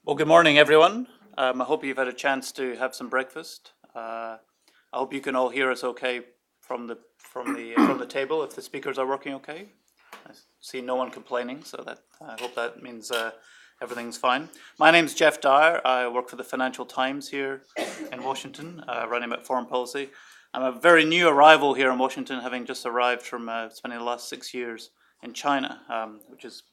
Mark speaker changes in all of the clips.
Speaker 1: Well, good morning, everyone. I hope you've had a chance to have some breakfast. I hope you can all hear us okay from the table. If the speakers are working okay, I see no one complaining, so that I hope that means everything's fine. My name's Jeff Dyer. I work for the Financial Times here in Washington, writing about foreign policy. I'm a very new arrival here in Washington, having just arrived from spending the last 6 years in China, which is,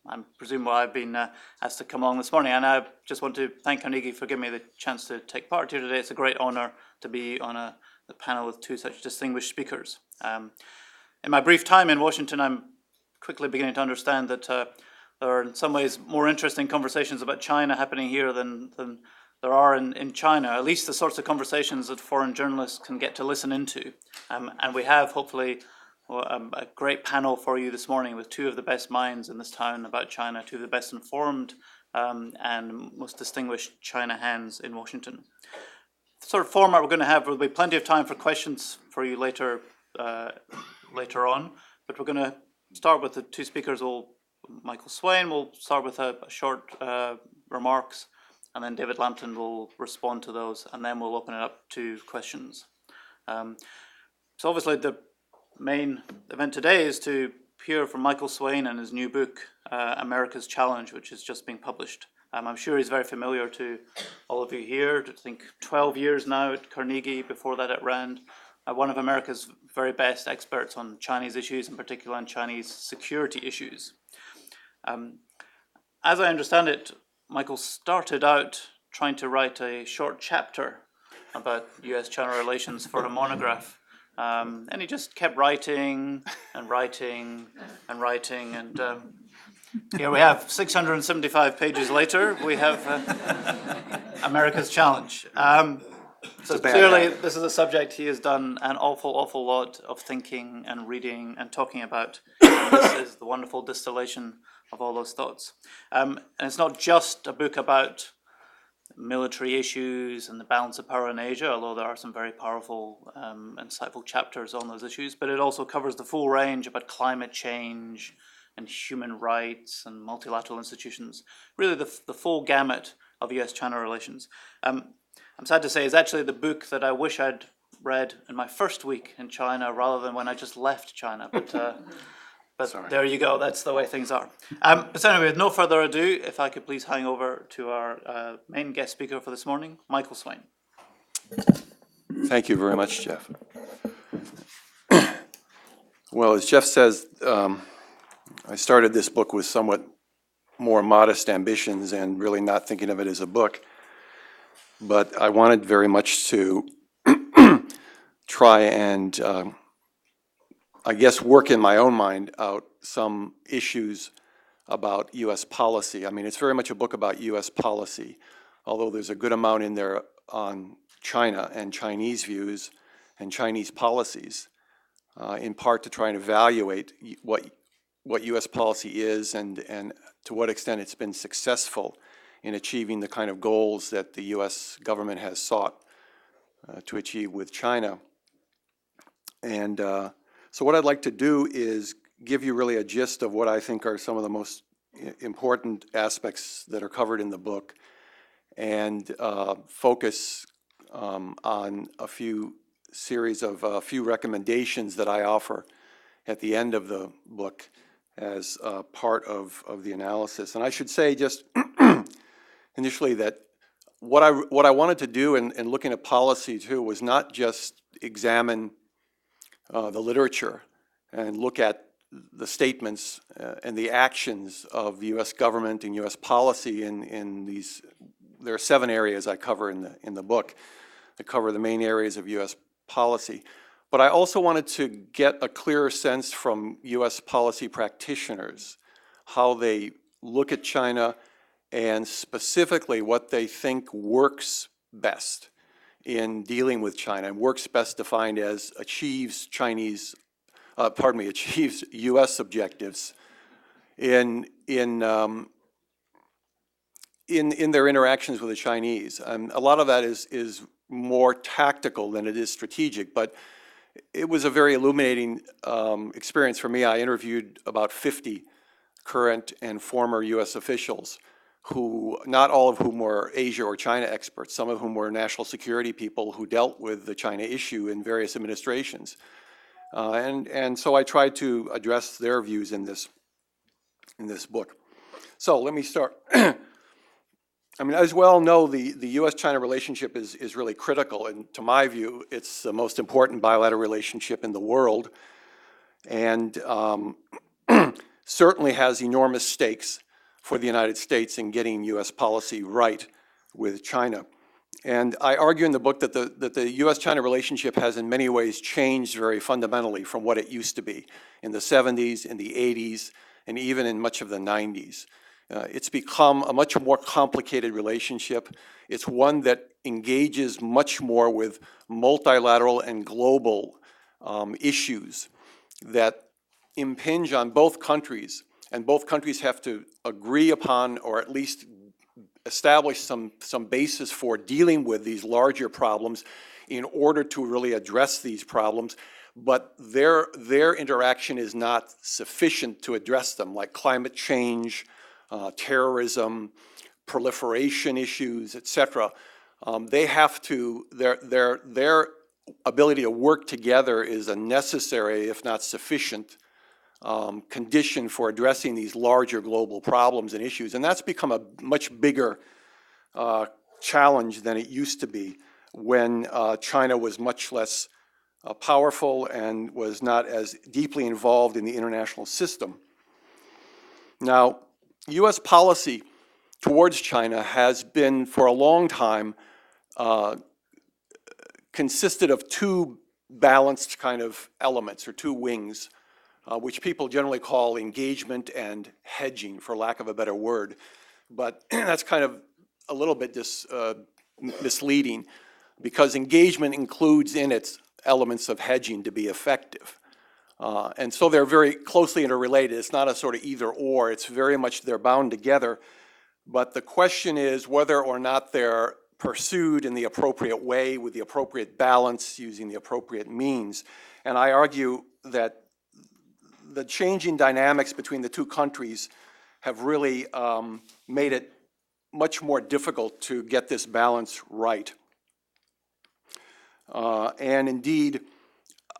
Speaker 1: I presume, why I've been asked to come along this morning. And I just want to thank Carnegie for giving me the chance to take part here today. It's a great honor to be on a panel with two such distinguished speakers. In my brief time in Washington, I'm quickly beginning to understand that there are in some ways more interesting conversations about China happening here than there are in China, at least the sorts of conversations that foreign journalists can get to listen into. And we have, hopefully, a great panel for you this morning with two of the best minds in this town about China, two of the best informed and most distinguished China hands in Washington. The sort of format we're going to have, will be plenty of time for questions for you later on, but we're going to start with the two speakers. Michael Swain will start with a short remarks, and then David Lambton will respond to those, and then we'll open it up to questions. So obviously the main event today is to hear from Michael Swain and his new book, America's Challenge, which is just being published. I'm sure he's very familiar to all of you here. I think 12 years now at Carnegie, before that at Rand, one of America's very best experts on Chinese issues, in particular on Chinese security issues. As I understand it, Michael started out trying to write a short chapter about US-China relations for a monograph. And he just kept writing and writing and writing, and here we have 675 pages later, we have America's Challenge. So clearly this is a subject he has done an awful lot of thinking and reading and talking about. And this is the wonderful distillation of all those thoughts. And it's not just a book about military issues and the balance of power in Asia, although there are some very powerful, insightful chapters on those issues, but it also covers the full range about climate change and human rights and multilateral institutions, really the full gamut of US-China relations. I'm sad to say it's actually the book that I wish I'd read in my first week in China rather than when I just left China, but there you go, that's the way things are. But anyway, with no further ado, if I could please hang over to our main guest speaker for this morning, Michael Swain.
Speaker 2: Thank you very much, Jeff. Well, as Jeff says, I started this book with somewhat more modest ambitions and really not thinking of it as a book. But I wanted very much to try and I guess work in my own mind out some issues about U.S. policy. I mean, it's very much a book about U.S. policy, although there's a good amount in there on China and Chinese views and Chinese policies, in part to try and evaluate what U.S. policy is and to what extent it's been successful in achieving the kind of goals that the U.S. government has sought to achieve with China. And so what I'd like to do is give you really a gist of what I think are some of the most important aspects that are covered in the book, and focus on a few series of a few recommendations that I offer at the end of the book as part of the analysis. And I should say just initially that what I wanted to do in looking at policy too was not just examine the literature and look at the statements and the actions of the U.S. government and U.S. policy in these. There are 7 areas I cover in the book that cover the main areas of U.S. policy. But I also wanted to get a clearer sense from U.S. policy practitioners how they look at China and specifically what they think works best in dealing with China, and works best defined as achieves U.S. objectives in their interactions with the Chinese. A lot of that is more tactical than it is strategic, but it was a very illuminating experience for me. I interviewed about 50 current and former U.S. officials who, not all of whom were Asia or China experts, some of whom were national security people who dealt with the China issue in various administrations. And so I tried to address their views in this book. So let me start. I mean, as well know, the US-China relationship is really critical, and to my view, it's the most important bilateral relationship in the world, and certainly has enormous stakes for the United States in getting US policy right with China. And I argue in the book that the US-China relationship has in many ways changed very fundamentally from what it used to be in the 70s, in the 80s, and even in much of the 90s. It's become a much more complicated relationship. It's one that engages much more with multilateral and global issues that impinge on both countries, and both countries have to agree upon, or at least establish some basis for dealing with these larger problems in order to really address these problems. But their interaction is not sufficient to address them, like climate change, terrorism, proliferation issues, etc. They have to, their ability to work together is a necessary, if not sufficient, condition for addressing these larger global problems and issues. And that's become a much bigger challenge than it used to be when China was much less powerful and was not as deeply involved in the international system. Now, US policy towards China has been for a long time consisted of two balanced kind of elements, or two wings, which people generally call engagement and hedging, for lack of a better word. But that's kind of a little bit misleading, because engagement includes in its elements of hedging to be effective. And so they're very closely interrelated. It's not a sort of either or, it's very much they're bound together. But the question is whether or not they're pursued in the appropriate way, with the appropriate balance, using the appropriate means. And I argue that the changing dynamics between the two countries have really made it much more difficult to get this balance right. And indeed,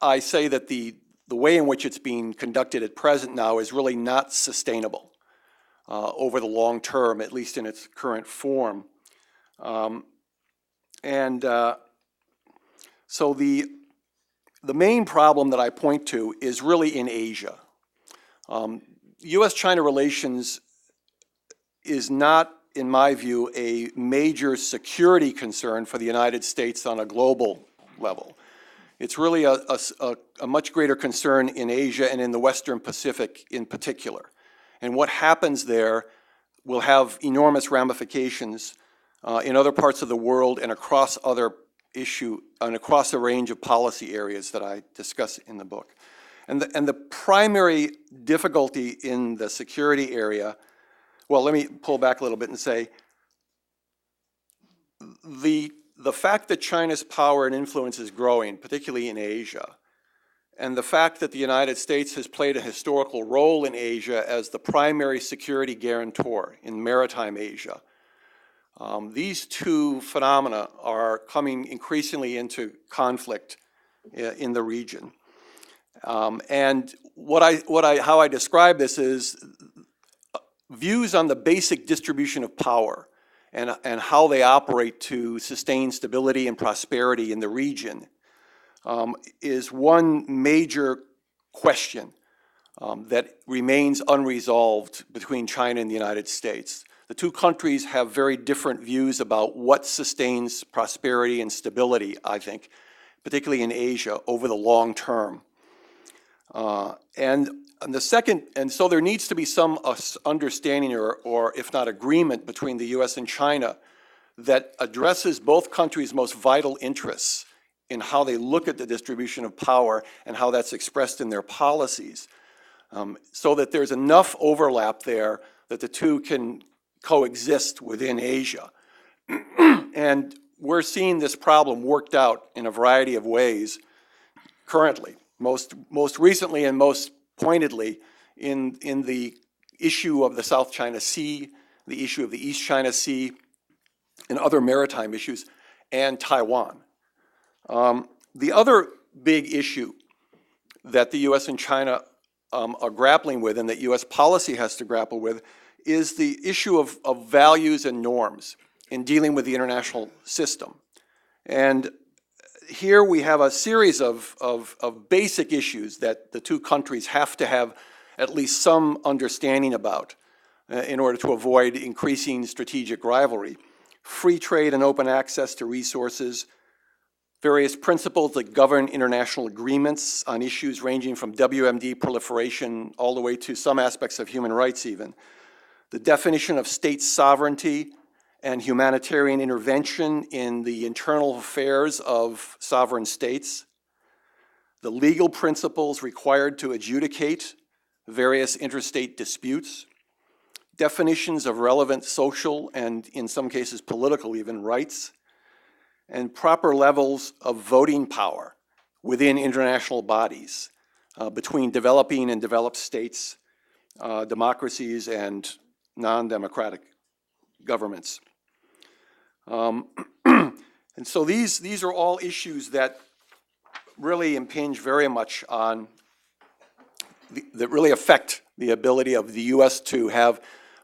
Speaker 2: I say that the way in which it's being conducted at present now is really not sustainable over the long term, at least in its current form. So the main problem that I point to is really in Asia. US-China relations is not, in my view, a major security concern for the United States on a global level. It's really a much greater concern in Asia and in the Western Pacific in particular. And what happens there will have enormous ramifications in other parts of the world and across other issues and across a range of policy areas that I discuss in the book. And the primary difficulty in the security area, well, let me pull back a little bit and say, the fact that China's power and influence is growing, particularly in Asia, and the fact that the United States has played a historical role in Asia as the primary security guarantor in maritime Asia, these two phenomena are coming increasingly into conflict in the region. And how I describe this is views on the basic distribution of power and how they operate to sustain stability and prosperity in the region is one major question that remains unresolved between China and the United States. The two countries have very different views about what sustains prosperity and stability, I think, particularly in Asia over the long term. And so there needs to be some understanding or if not agreement between the US and China that addresses both countries' most vital interests in how they look at the distribution of power and how that's expressed in their policies, so that there's enough overlap there that the two can coexist within Asia. And we're seeing this problem worked out in a variety of ways currently, most recently and most pointedly in the issue of the South China Sea the issue of the East China Sea and other maritime issues, and Taiwan. The other big issue that the U.S. and China are grappling with, and that U.S. policy has to grapple with, is the issue of values and norms in dealing with the international system. And here we have a series of basic issues that the two countries have to have at least some understanding about in order to avoid increasing strategic rivalry. Free trade and open access to resources, various principles that govern international agreements on issues ranging from WMD proliferation all the way to some aspects of human rights even. The definition of state sovereignty and humanitarian intervention in the internal affairs of sovereign states. The legal principles required to adjudicate various interstate disputes. Definitions of relevant social and, in some cases, political even rights, and proper levels of voting power within international bodies between developing and developed states, democracies, and non-democratic governments. And so these are all issues that really impinge very much on, that really affect the ability of the U.S. to have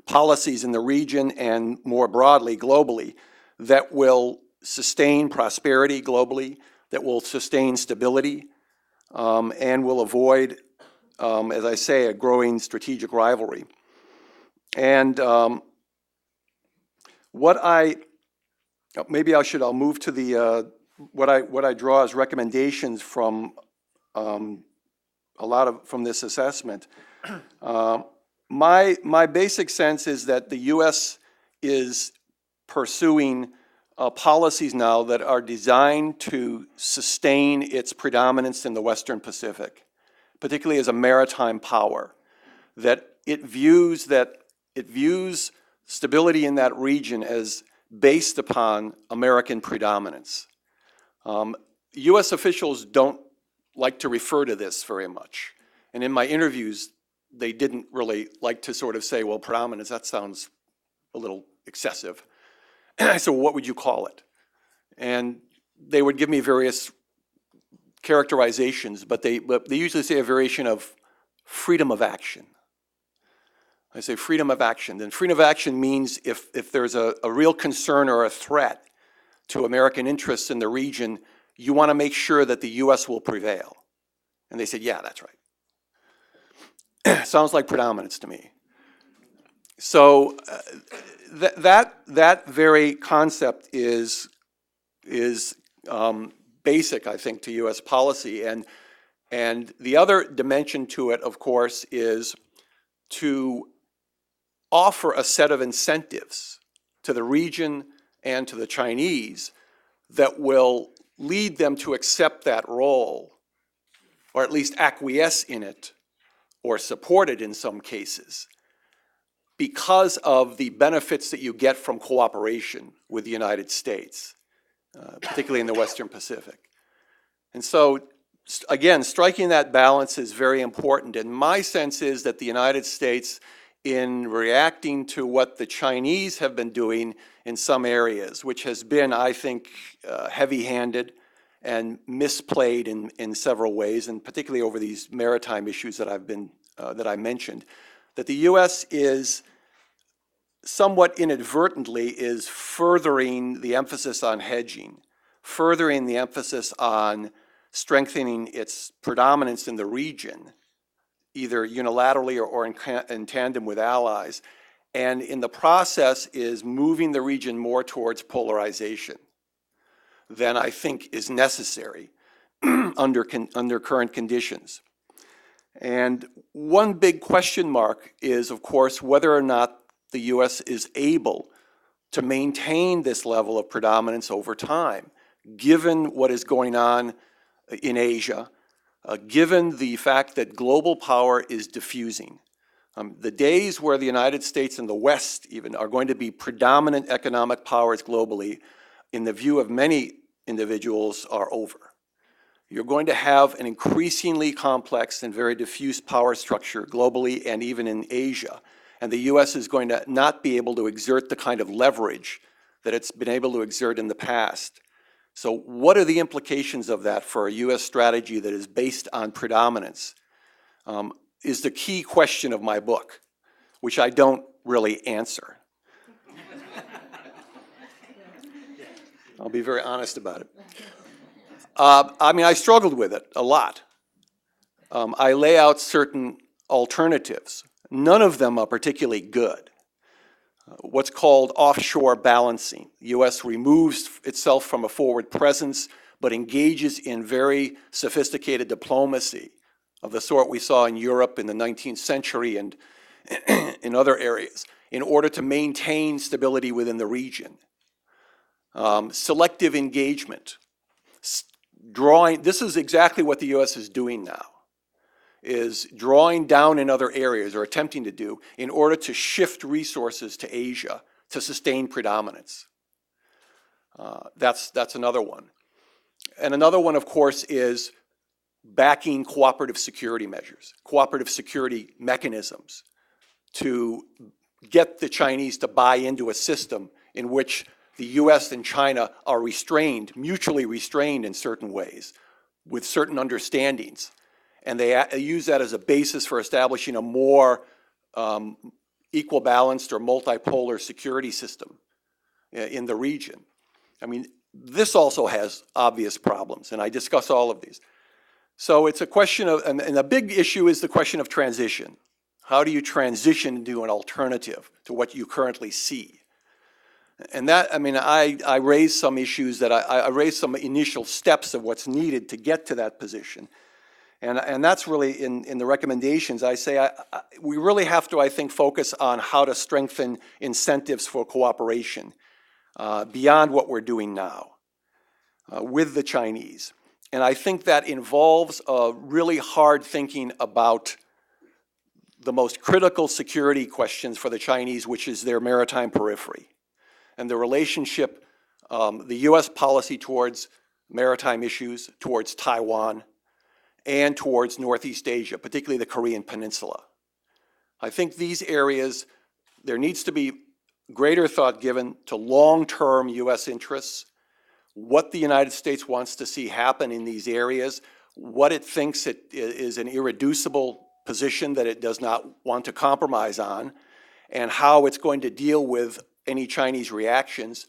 Speaker 2: policies in the region and more broadly globally that will sustain prosperity globally, that will sustain stability, and will avoid, as I say, a growing strategic rivalry. And I'll move to the what I draw as recommendations from from this assessment. My basic sense is that the U.S. is pursuing policies now that are designed to sustain its predominance in the Western Pacific, particularly as a maritime power. That it views stability in that region as based upon American predominance. U.S. officials don't like to refer to this very much. And in my interviews, they didn't really like to sort of say, well, predominance, that sounds a little excessive. And I said, well, what would you call it? And they would give me various characterizations, but they usually say a variation of freedom of action. I say freedom of action. Then freedom of action means if there's a real concern or a threat to American interests in the region, you want to make sure that the U.S. will prevail. And they said, yeah, that's right. Sounds like predominance to me. So that very concept is basic, I think, to U.S. policy. And the other dimension to it, of course, is to offer a set of incentives to the region and to the Chinese that will lead them to accept that role, or at least acquiesce in it, or support it in some cases, because of the benefits that you get from cooperation with the United States, particularly in the Western Pacific. And so, again, striking that balance is very important. And my sense is that the United States, in reacting to what the Chinese have been doing in some areas, which has been, I think, heavy-handed and misplayed in several ways, and particularly over these maritime issues that I mentioned, that the U.S. is somewhat inadvertently is furthering the emphasis on hedging, furthering the emphasis on strengthening its predominance in the region, either unilaterally or in tandem with allies, and in the process is moving the region more towards polarization than I think is necessary under current conditions. And one big question mark is, of course, whether or not the U.S. is able to maintain this level of predominance over time, given what is going on in Asia, given the fact that global power is diffusing. The days where the United States and the West even are going to be predominant economic powers globally, in the view of many individuals, are over. You're going to have an increasingly complex and very diffuse power structure globally and even in Asia. and the U.S. is going to not be able to exert the kind of leverage that it's been able to exert in the past. So what are the implications of that for a U.S. strategy that is based on predominance, is the key question of my book, which I don't really answer. I'll be very honest about it. I struggled with it a lot. I lay out certain alternatives. None of them are particularly good. What's called offshore balancing. The U.S. removes itself from a forward presence, but engages in very sophisticated diplomacy of the sort we saw in Europe in the 19th century and in other areas in order to maintain stability within the region. Selective engagement. This is exactly what the U.S. is doing now, is drawing down in other areas, or attempting to do, in order to shift resources to Asia to sustain predominance. That's another one. And another one, of course, is backing cooperative security measures, cooperative security mechanisms to get the Chinese to buy into a system in which the U.S. and China are restrained, mutually restrained in certain ways, with certain understandings. And they use that as a basis for establishing a more equal balanced or multipolar security system in the region. I mean, this also has obvious problems, and I discuss all of these. So it's a question of, and the big issue is the question of transition. How do you transition to an alternative to what you currently see? And that, I raised some issues that I raised some initial steps of what's needed to get to that position. And that's really in the recommendations. I say we really have to, I think, focus on how to strengthen incentives for cooperation beyond what we're doing now with the Chinese. And I think that involves really hard thinking about the most critical security questions for the Chinese, which is their maritime periphery. And the relationship, the U.S. policy towards maritime issues, towards Taiwan, and towards Northeast Asia, particularly the Korean Peninsula. I think these areas, there needs to be greater thought given to long-term U.S. interests, what the United States wants to see happen in these areas, what it thinks it is an irreducible position that it does not want to compromise on, and how it's going to deal with any Chinese reactions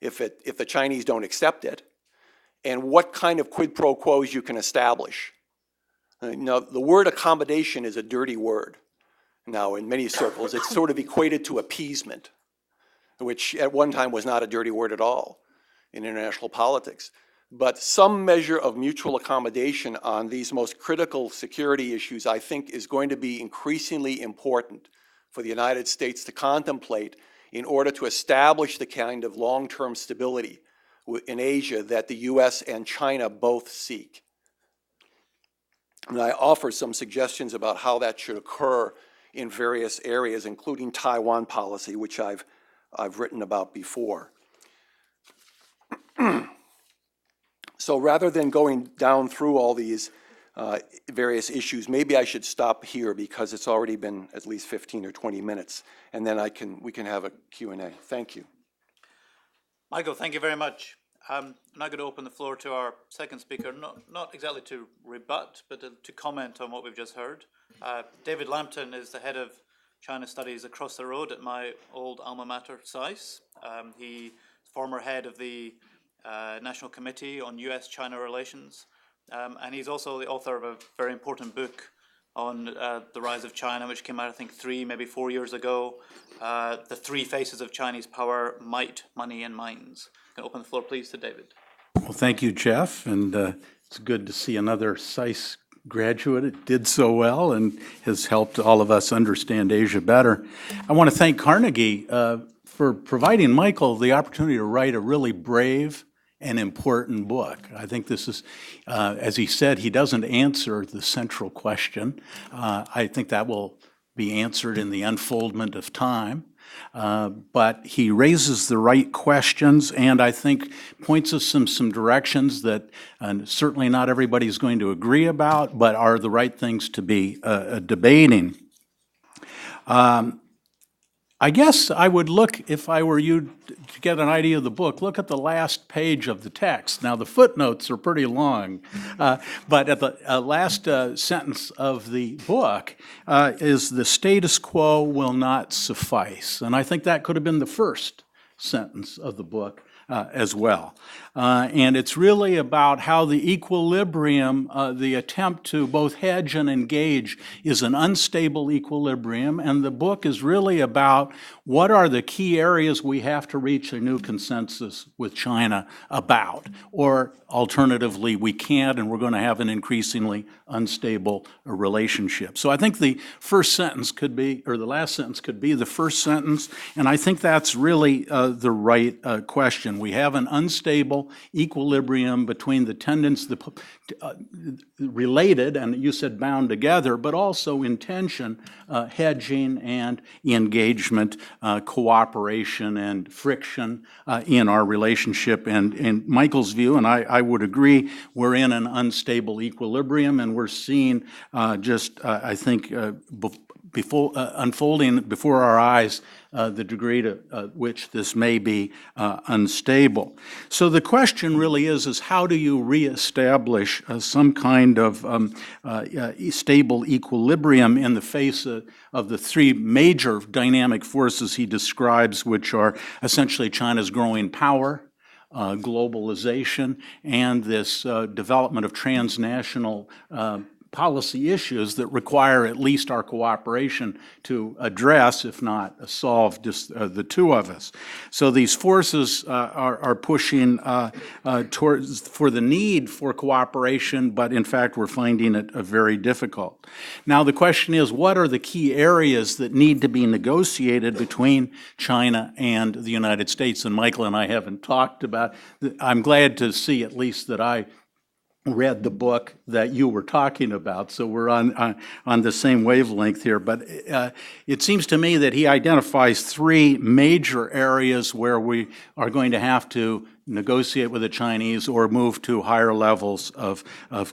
Speaker 2: if the Chinese don't accept it, and what kind of quid pro quos you can establish. Now, the word accommodation is a dirty word now in many circles. It's sort of equated to appeasement, which at one time was not a dirty word at all in international politics. But some measure of mutual accommodation on these most critical security issues, I think, is going to be increasingly important for the United States to contemplate in order to establish the kind of long-term stability in Asia that the U.S. and China both seek. And I offer some suggestions about how that should occur in various areas, including Taiwan policy, which I've written about before. So rather than going down through all these various issues, maybe I should stop here because it's already been at least 15 or 20 minutes, and then we can have a Q&A. Thank you.
Speaker 1: Michael, thank you very much. I'm now going to open the floor to our second speaker, not exactly to rebut, but to comment on what we've just heard. David Lambton is the head of China Studies across the road at my old alma mater, SAIS. He's former head of the National Committee on USChina Relations, and he's also the author of a very important book on the rise of China, which came out, I think, 3, maybe 4 years ago. The Three Faces of Chinese Power: Might, Money, and Minds. I'm going to open the floor, please, to David.
Speaker 3: Well, thank you, Jeff, and it's good to see another SAIS graduate. It did so well and has helped all of us understand Asia better. I want to thank Carnegie for providing Michael the opportunity to write a really brave and important book. I think this is, as he said, he doesn't answer the central question. I think that will be answered in the unfoldment of time. But he raises the right questions and I think points us some directions that certainly not everybody's going to agree about, but are the right things to be debating. I guess I would look, if I were you, to get an idea of the book, look at the last page of the text. Now, the footnotes are pretty long, but at the last sentence of the book is the status quo will not suffice. And I think that could have been the first sentence of the book as well. And it's really about how the equilibrium, the attempt to both hedge and engage, is an unstable equilibrium. And the book is really about what are the key areas we have to reach a new consensus with China about. Or alternatively, we can't, and we're going to have an increasingly unstable relationship. So I think the first sentence could be, or the last sentence could be the first sentence, and I think that's really the right question. We have an unstable equilibrium between the tendencies, related, and you said bound together, but also in tension, hedging and engagement, cooperation and friction in our relationship. And in Michael's view, and I would agree, we're in an unstable equilibrium, and we're seeing I think, unfolding before our eyes the degree to which this may be unstable. So the question really is how do you reestablish some kind of stable equilibrium in the face of the three major dynamic forces he describes, which are essentially China's growing power, globalization, and this development of transnational policy issues that require at least our cooperation to address, if not solve, just the two of us. So these forces are pushing towards for the need for cooperation, but in fact we're finding it very difficult. Now the question is, what are the key areas that need to be negotiated between China and the United States? And Michael and I haven't talked about. I'm glad to see at least that I read the book that you were talking about, so we're on the same wavelength here. But it seems to me that he identifies three major areas where we are going to have to negotiate with the Chinese or move to higher levels of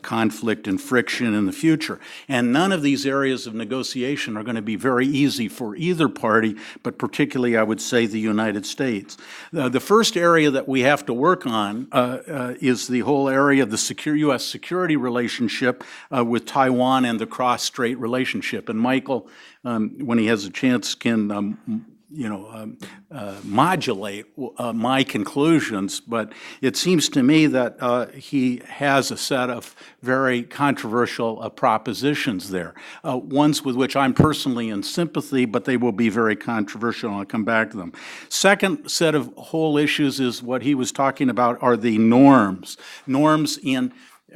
Speaker 3: conflict and friction in the future. And none of these areas of negotiation are going to be very easy for either party, but particularly, I would say, the United States. The first area that we have to work on is the whole area of the U.S. security relationship with Taiwan and the cross-strait relationship. And Michael, when he has a chance, can modulate my conclusions, but it seems to me that he has a set of very controversial propositions there, ones with which I'm personally in sympathy, but they will be very controversial, and I'll come back to them. Second set of whole issues is what he was talking about are the norms. Norms in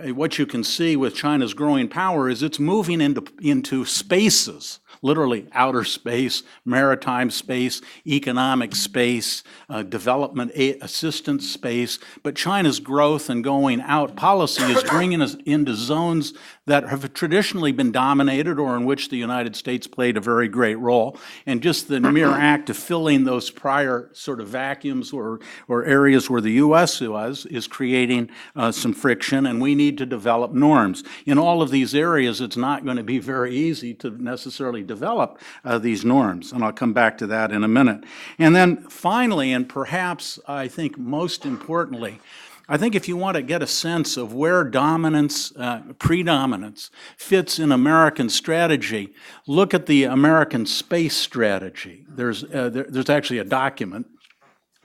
Speaker 3: what you can see with China's growing power is it's moving into spaces, literally outer space, maritime space, economic space, development assistance space. But China's growth and going out policy is bringing us into zones that have traditionally been dominated or in which the United States played a very great role. And just the mere act of filling those prior sort of vacuums or areas where the U.S. was is creating some friction, and we need to develop norms. In all of these areas, it's not going to be very easy to necessarily develop these norms, and I'll come back to that in a minute. And then finally, and perhaps I think most importantly, I think if you want to get a sense of where dominance, predominance fits in American strategy, look at the American space strategy. There's actually a document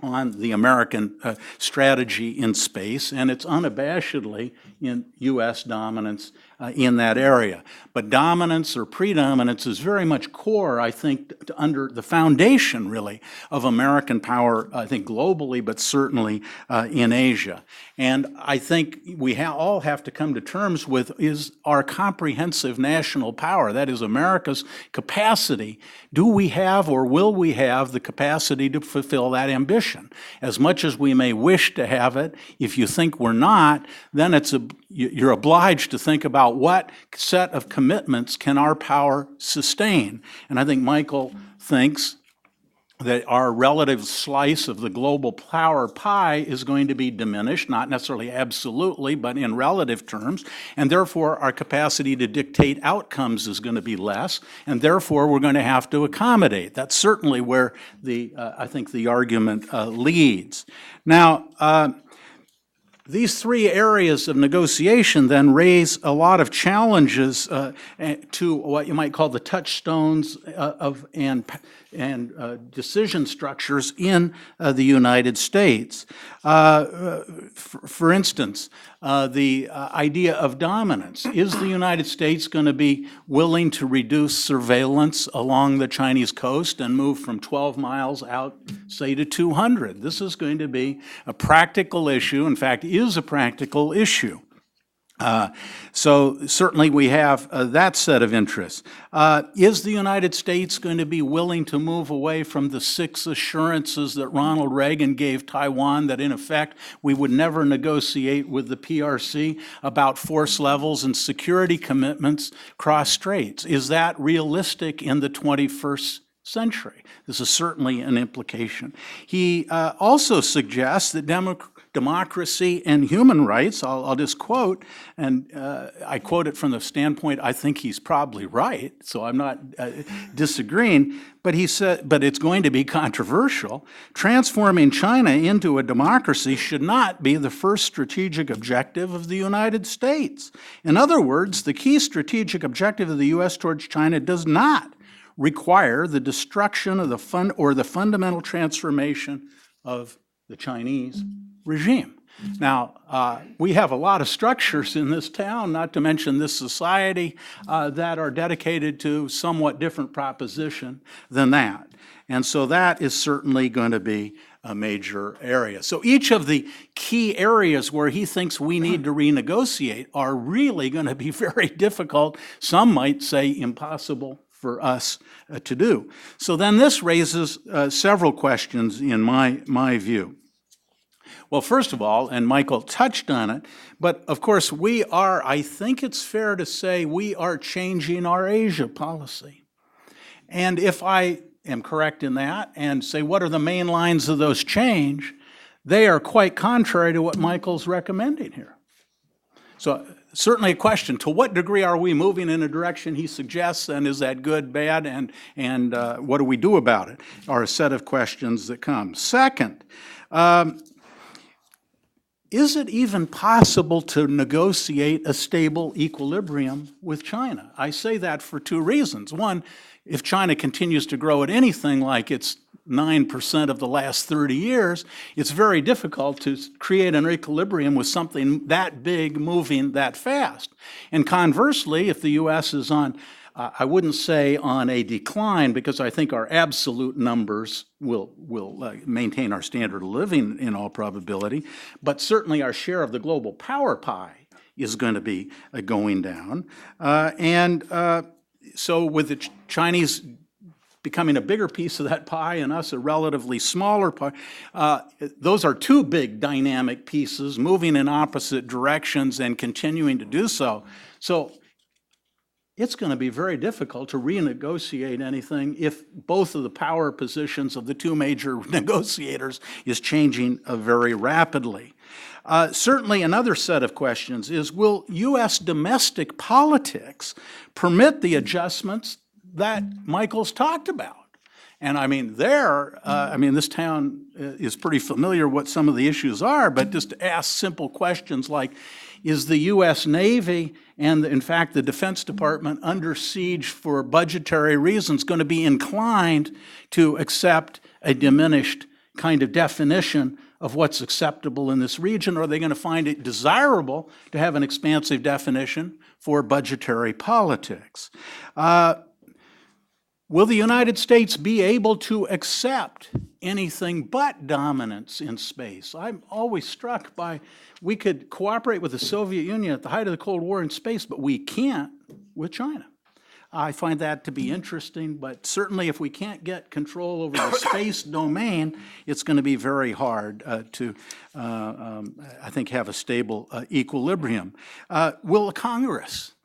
Speaker 3: on the American strategy in space, and it's unabashedly in U.S. dominance in that area. But dominance or predominance is very much core, I think, under the foundation, really, of American power, I think, globally, but certainly in Asia. And I think we all have to come to terms with is our comprehensive national power, that is America's capacity. Do we have or will we have the capacity to fulfill that ambition? As much as we may wish to have it, if you think we're not, then you're obliged to think about what set of commitments can our power sustain. And I think Michael thinks that our relative slice of the global power pie is going to be diminished, not necessarily absolutely, but in relative terms, and therefore our capacity to dictate outcomes is going to be less, and therefore we're going to have to accommodate. That's certainly where I think the argument leads. Now, these three areas of negotiation then raise a lot of challenges to what you might call the touchstones and decision structures in the United States. For instance, the idea of dominance. Is the United States going to be willing to reduce surveillance along the Chinese coast and move from 12 miles out, say, to 200? This is going to be a practical issue, in fact, is a practical issue. So certainly we have that set of interests. Is the United States going to be willing to move away from the 6 assurances that Ronald Reagan gave Taiwan that in effect we would never negotiate with the PRC about force levels and security commitments cross straits? Is that realistic in the 21st century? This is certainly an implication. He also suggests that democracy and human rights, I'll just quote, and I quote it from the standpoint I think he's probably right, so I'm not disagreeing, but he said, but it's going to be controversial. Transforming China into a democracy should not be the first strategic objective of the United States. In other words, the key strategic objective of the U.S. towards China does not require the destruction of the fundamental transformation of the Chinese regime. Now, we have a lot of structures in this town, not to mention this society, that are dedicated to somewhat different proposition than that. And so that is certainly going to be a major area. So each of the key areas where he thinks we need to renegotiate are really going to be very difficult, some might say impossible for us to do. So then this raises several questions in my view. Well, first of all, and Michael touched on it, but of course we are, I think it's fair to say, we are changing our Asia policy. And if I am correct in that and say what are the main lines of those change, they are quite contrary to what Michael's recommending here. So certainly a question, to what degree are we moving in a direction he suggests, and is that good, bad, and what do we do about it, are a set of questions that come. Second, is it even possible to negotiate a stable equilibrium with China? I say that for two reasons. One, if China continues to grow at anything like it's 9% of the last 30 years, it's very difficult to create an equilibrium with something that big moving that fast. And conversely, if the U.S. is on, I wouldn't say on a decline, because I think our absolute numbers will maintain our standard of living in all probability, but certainly our share of the global power pie is going to be going down. So with the Chinese becoming a bigger piece of that pie and us a relatively smaller pie, those are two big dynamic pieces moving in opposite directions and continuing to do so. So it's going to be very difficult to renegotiate anything if both of the power positions of the two major negotiators is changing very rapidly. Certainly another set of questions is, will U.S. domestic politics permit the adjustments that Michael's talked about? And I mean, this town is pretty familiar what some of the issues are, but just to ask simple questions like, is the U.S. Navy and, in fact, the Defense Department under siege for budgetary reasons going to be inclined to accept a diminished kind of definition of what's acceptable in this region, or are they going to find it desirable to have an expansive definition for budgetary politics? Will the United States be able to accept anything but dominance in space? I'm always struck by, we could cooperate with the Soviet Union at the height of the Cold War in space, but we can't with China. I find that to be interesting, but certainly if we can't get control over the space domain, it's going to be very hard to, I think, have a stable equilibrium. Will Congress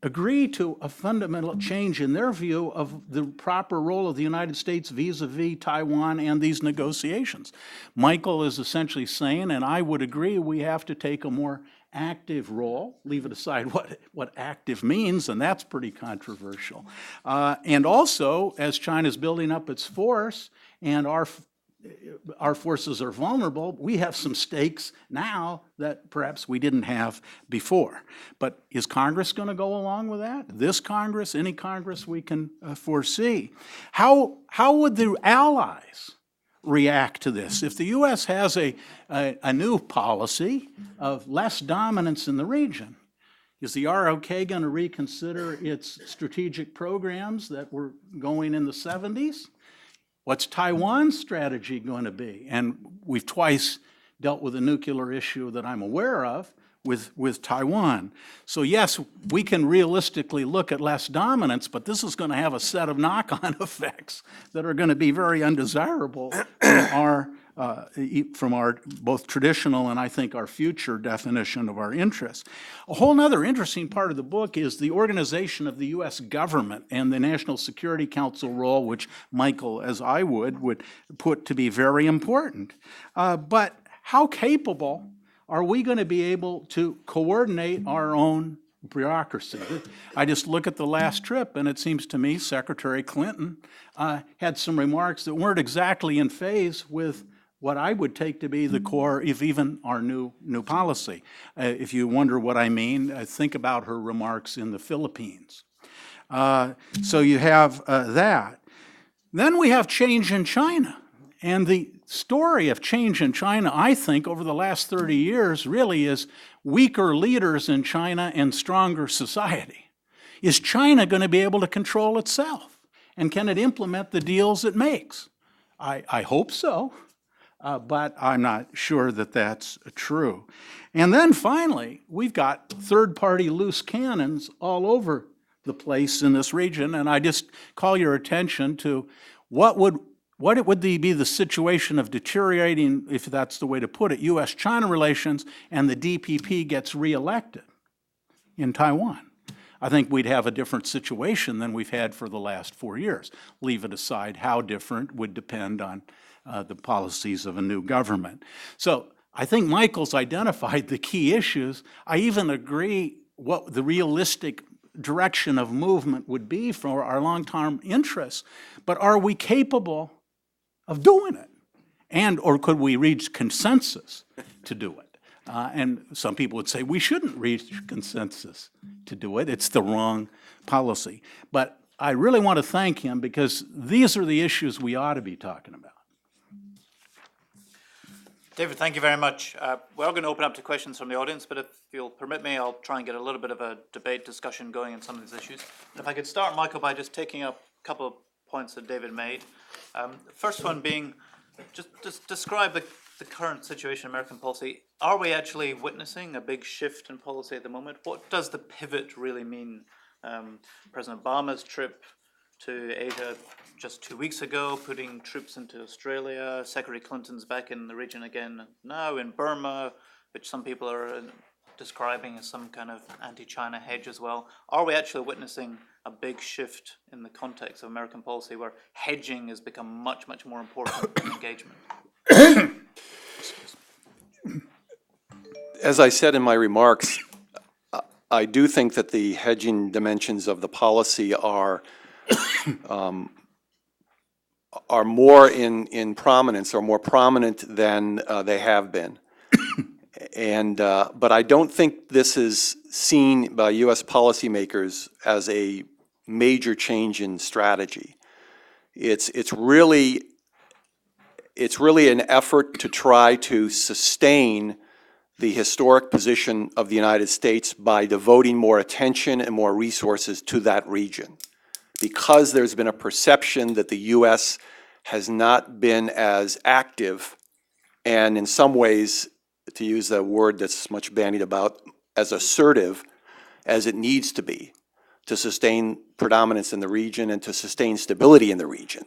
Speaker 3: agree to a fundamental change in their view of the proper role of the United States vis-a-vis Taiwan and these negotiations. Michael is essentially saying, and I would agree, we have to take a more active role, leave it aside what active means, and that's pretty controversial. And also, as China's building up its force and our forces are vulnerable, we have some stakes now that perhaps we didn't have before. But is Congress going to go along with that? This Congress, any Congress we can foresee? How would the allies react to this? If the U.S. has a new policy of less dominance in the region, is the ROK going to reconsider its strategic programs that were going in the 70s? What's Taiwan's strategy going to be? And we've twice dealt with a nuclear issue that I'm aware of with Taiwan. So yes, we can realistically look at less dominance, but this is going to have a set of knock-on effects that are going to be very undesirable from our both traditional and I think our future definition of our interests. A whole other interesting part of the book is the organization of the U.S. government and the National Security Council role, which Michael, as I would put to be very important. But how capable are we going to be able to coordinate our own bureaucracy? I just look at the last trip, and it seems to me Secretary Clinton had some remarks that weren't exactly in phase with what I would take to be the core of even our new policy. If you wonder what I mean, think about her remarks in the Philippines. So you have that. Then we have change in China. And the story of change in China, I think, over the last 30 years really is weaker leaders in China and stronger society. Is China going to be able to control itself? And can it implement the deals it makes? I hope so. But I'm not sure that that's true. And then finally, we've got third-party loose cannons all over the place in this region, and I just call your attention to what would be the situation of deteriorating, if that's the way to put it, U.S.-China relations, and the DPP gets reelected in Taiwan. I think we'd have a different situation than we've had for the last 4 years. Leave it aside, how different would depend on the policies of a new government. So I think Michael's identified the key issues. I even agree what the realistic direction of movement would be for our long-term interests, but are we capable of doing it? Or could we reach consensus to do it? And some people would say we shouldn't reach consensus to do it. It's the wrong policy. But I really want to thank him because these are the issues we ought to be talking about.
Speaker 1: David, thank you very much. We're going to open up to questions from the audience, but if you'll permit me, I'll try and get a little bit of a debate discussion going on some of these issues. If I could start, Michael, by just taking up a couple of points that David made. The first one being, just describe the current situation in American policy. Are we actually witnessing a big shift in policy at the moment? What does the pivot really mean? President Obama's trip to Asia just 2 weeks ago, putting troops into Australia. Secretary Clinton's back in the region again now in Burma, which some people are describing as some kind of anti-China hedge as well. Are we actually witnessing a big shift in the context of American policy where hedging has become much, much more important than engagement?
Speaker 2: As I said in my remarks, I do think that the hedging dimensions of the policy are more in prominence, or more prominent than they have been. But I don't think this is seen by U.S. policymakers as a major change in strategy. It's really an effort to try to sustain the historic position of the United States by devoting more attention and more resources to that region. Because there's been a perception that the U.S. has not been as active and in some ways, to use a word that's much bandied about, as assertive as it needs to be to sustain predominance in the region and to sustain stability in the region.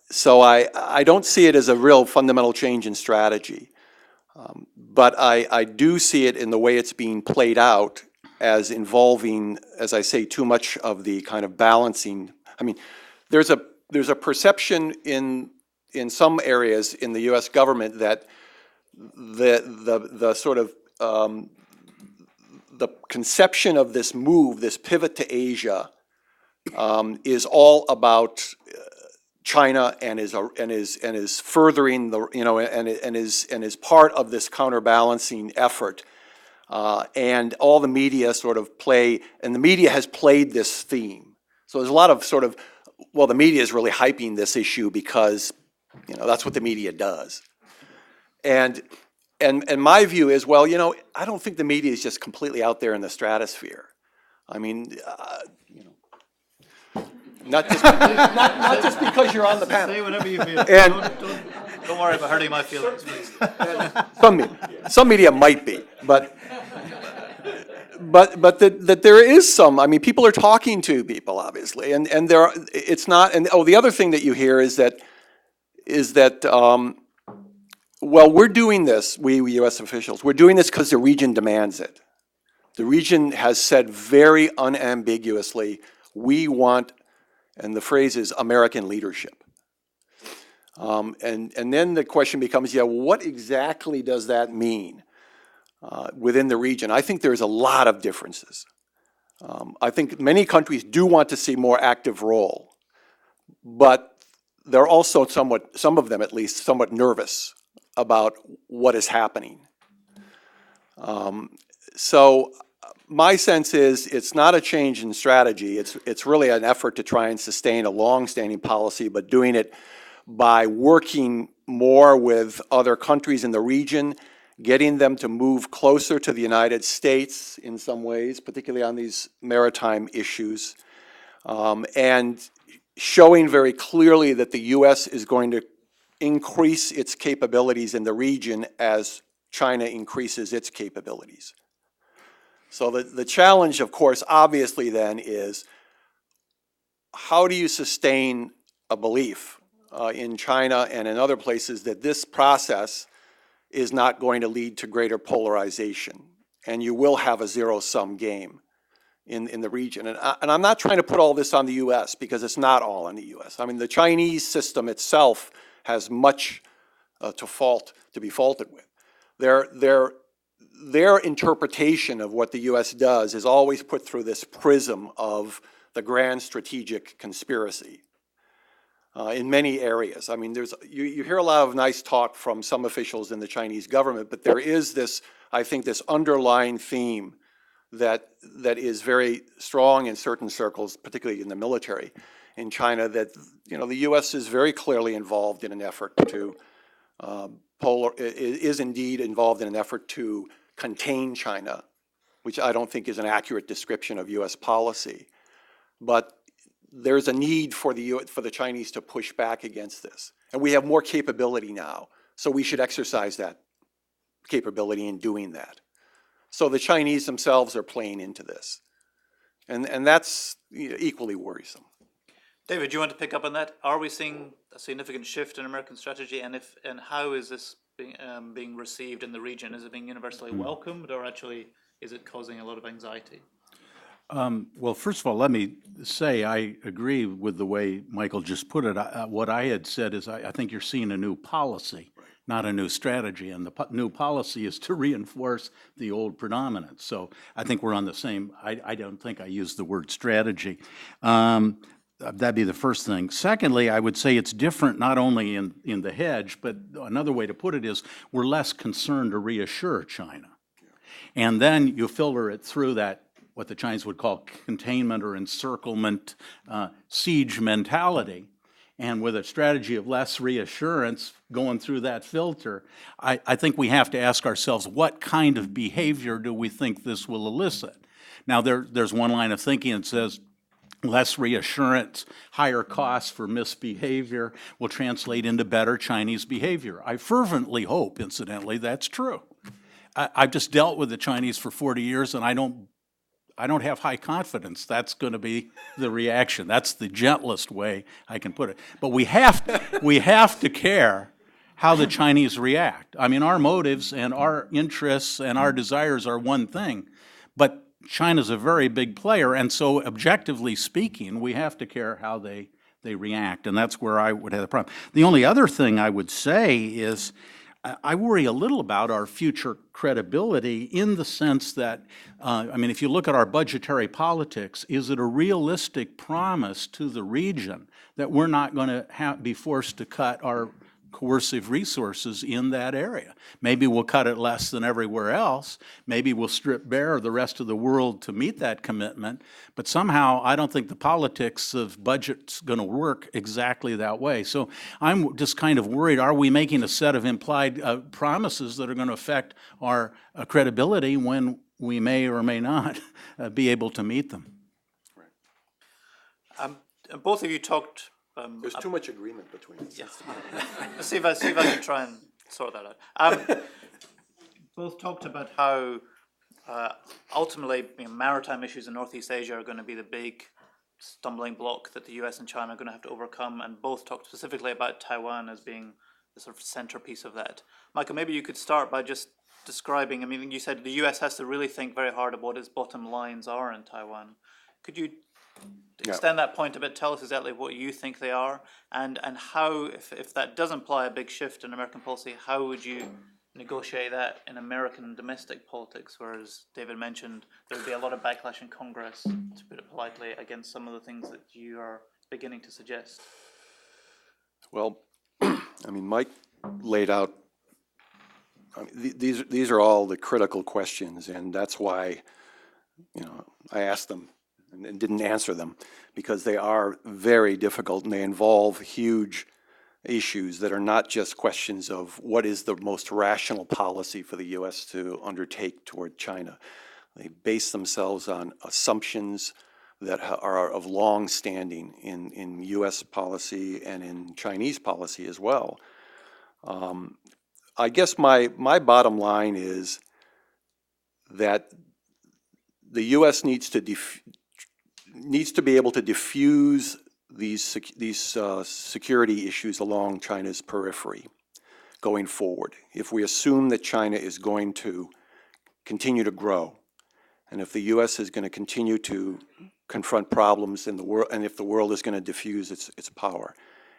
Speaker 2: So I don't see it as a real fundamental change in strategy. But I do see it in the way it's being played out as involving, as I say, too much of the kind of balancing. I mean, there's a perception in some areas in the U.S. government that the sort of the conception of this move, this pivot to Asia, is all about China and is furthering the, you know, and is part of this counterbalancing effort. And all the media sort of play, and the media has played this theme. So there's a lot of sort of, well, the media is really hyping this issue because, you know, that's what the media does. And my view is, well, you know, I don't think the media is just completely out there in the stratosphere. I mean, you know, not just because you're on the panel.
Speaker 1: Say whatever you feel.
Speaker 2: And
Speaker 1: Don't worry about hurting my feelings, please.
Speaker 2: some media might be, but that there is some. I mean, people are talking to people, obviously, and there are, it's not. And the other thing that you hear is that well, we're doing this, we U.S. officials, we're doing this because the region demands it. The region has said very unambiguously, we want, and the phrase is American leadership. And then the question becomes, yeah, what exactly does that mean within the region? I think there's a lot of differences. I think many countries do want to see more active role, but they're also somewhat, some of them at least, somewhat nervous about what is happening. So my sense is it's not a change in strategy. It's really an effort to try and sustain a long-standing policy, but doing it by working more with other countries in the region, getting them to move closer to the United States in some ways, particularly on these maritime issues, and showing very clearly that the U.S. is going to increase its capabilities in the region as China increases its capabilities. So the challenge, of course, obviously then is how do you sustain a belief in China and in other places that this process is not going to lead to greater polarization, and you will have a zero-sum game in the region. And I'm not trying to put all this on the U.S. because it's not all on the U.S. I mean, the Chinese system itself has much to be faulted with. Their interpretation of what the U.S. does is always put through this prism of the grand strategic conspiracy in many areas. I mean, you hear a lot of nice talk from some officials in the Chinese government, but there is this, I think, this underlying theme that is very strong in certain circles, particularly in the military in China, that, you know, the U.S. is very clearly involved in an effort to is indeed involved in an effort to contain China, which I don't think is an accurate description of U.S. policy. But there's a need for the Chinese to push back against this. And we have more capability now, so we should exercise that capability in doing that. So the Chinese themselves are playing into this. And that's, you know, equally worrisome.
Speaker 1: David, do you want to pick up on that? Are we seeing a significant shift in American strategy, and how is this being received in the region? Is it being universally welcomed, or actually is it causing a lot of anxiety?
Speaker 3: Well, first of all, let me say I agree with the way Michael just put it. What I had said is I think you're seeing a new policy, not a new strategy, and the new policy is to reinforce the old predominance. So I think we're on the same. I don't think I used the word strategy. That'd be the first thing. Secondly, I would say it's different not only in the hedge, but another way to put it is we're less concerned to reassure China. And then you filter it through that, what the Chinese would call containment or encirclement, siege mentality. And with a strategy of less reassurance going through that filter, I think we have to ask ourselves, what kind of behavior do we think this will elicit? Now, there's one line of thinking that says, less reassurance, higher costs for misbehavior will translate into better Chinese behavior. I fervently hope, incidentally, that's true. I've just dealt with the Chinese for 40 years, and I don't have high confidence that's going to be the reaction. That's the gentlest way I can put it. But we have to care how the Chinese react. I mean, our motives and our interests and our desires are one thing, but China's a very big player, and so objectively speaking, we have to care how they react, and that's where I would have the problem. The only other thing I would say is I worry a little about our future credibility in the sense that, I mean, if you look at our budgetary politics, is it a realistic promise to the region that we're not going to be forced to cut our coercive resources in that area? Maybe we'll cut it less than everywhere else. Maybe we'll strip bare the rest of the world to meet that commitment. But somehow, I don't think the politics of budget's going to work exactly that way. So I'm just kind of worried, are we making a set of implied promises that are going to affect our credibility when we may or may not be able to meet them?
Speaker 1: Both of you talked.
Speaker 2: There's too much agreement between us.
Speaker 1: Yeah. Let's see if I can try and sort that out. Both talked about how ultimately maritime issues in Northeast Asia are going to be the big stumbling block that the US and China are going to have to overcome, and both talked specifically about Taiwan as being the sort of centerpiece of that. Michael, maybe you could start by just describing, I mean, you said the US has to really think very hard about what its bottom lines are in Taiwan. Could you extend that point a bit, tell us exactly what you think they are, and how, if that does imply a big shift in American policy, how would you negotiate that in American domestic politics, whereas David mentioned there would be a lot of backlash in Congress, to put it politely, against some of the things that you are beginning to suggest?
Speaker 2: Well, I mean, Mike laid out, I mean, these are all the critical questions, and that's why, I asked them and didn't answer them, because they are very difficult and they involve huge issues that are not just questions of what is the most rational policy for the U.S. to undertake toward China. They base themselves on assumptions that are of long standing in U.S. policy and in Chinese policy as well. I guess my bottom line is that the U.S. needs to be able to diffuse these security issues along China's periphery going forward. If we assume that China is going to continue to grow, and if the U.S. is going to continue to confront problems in the world, and if the world is going to diffuse its power,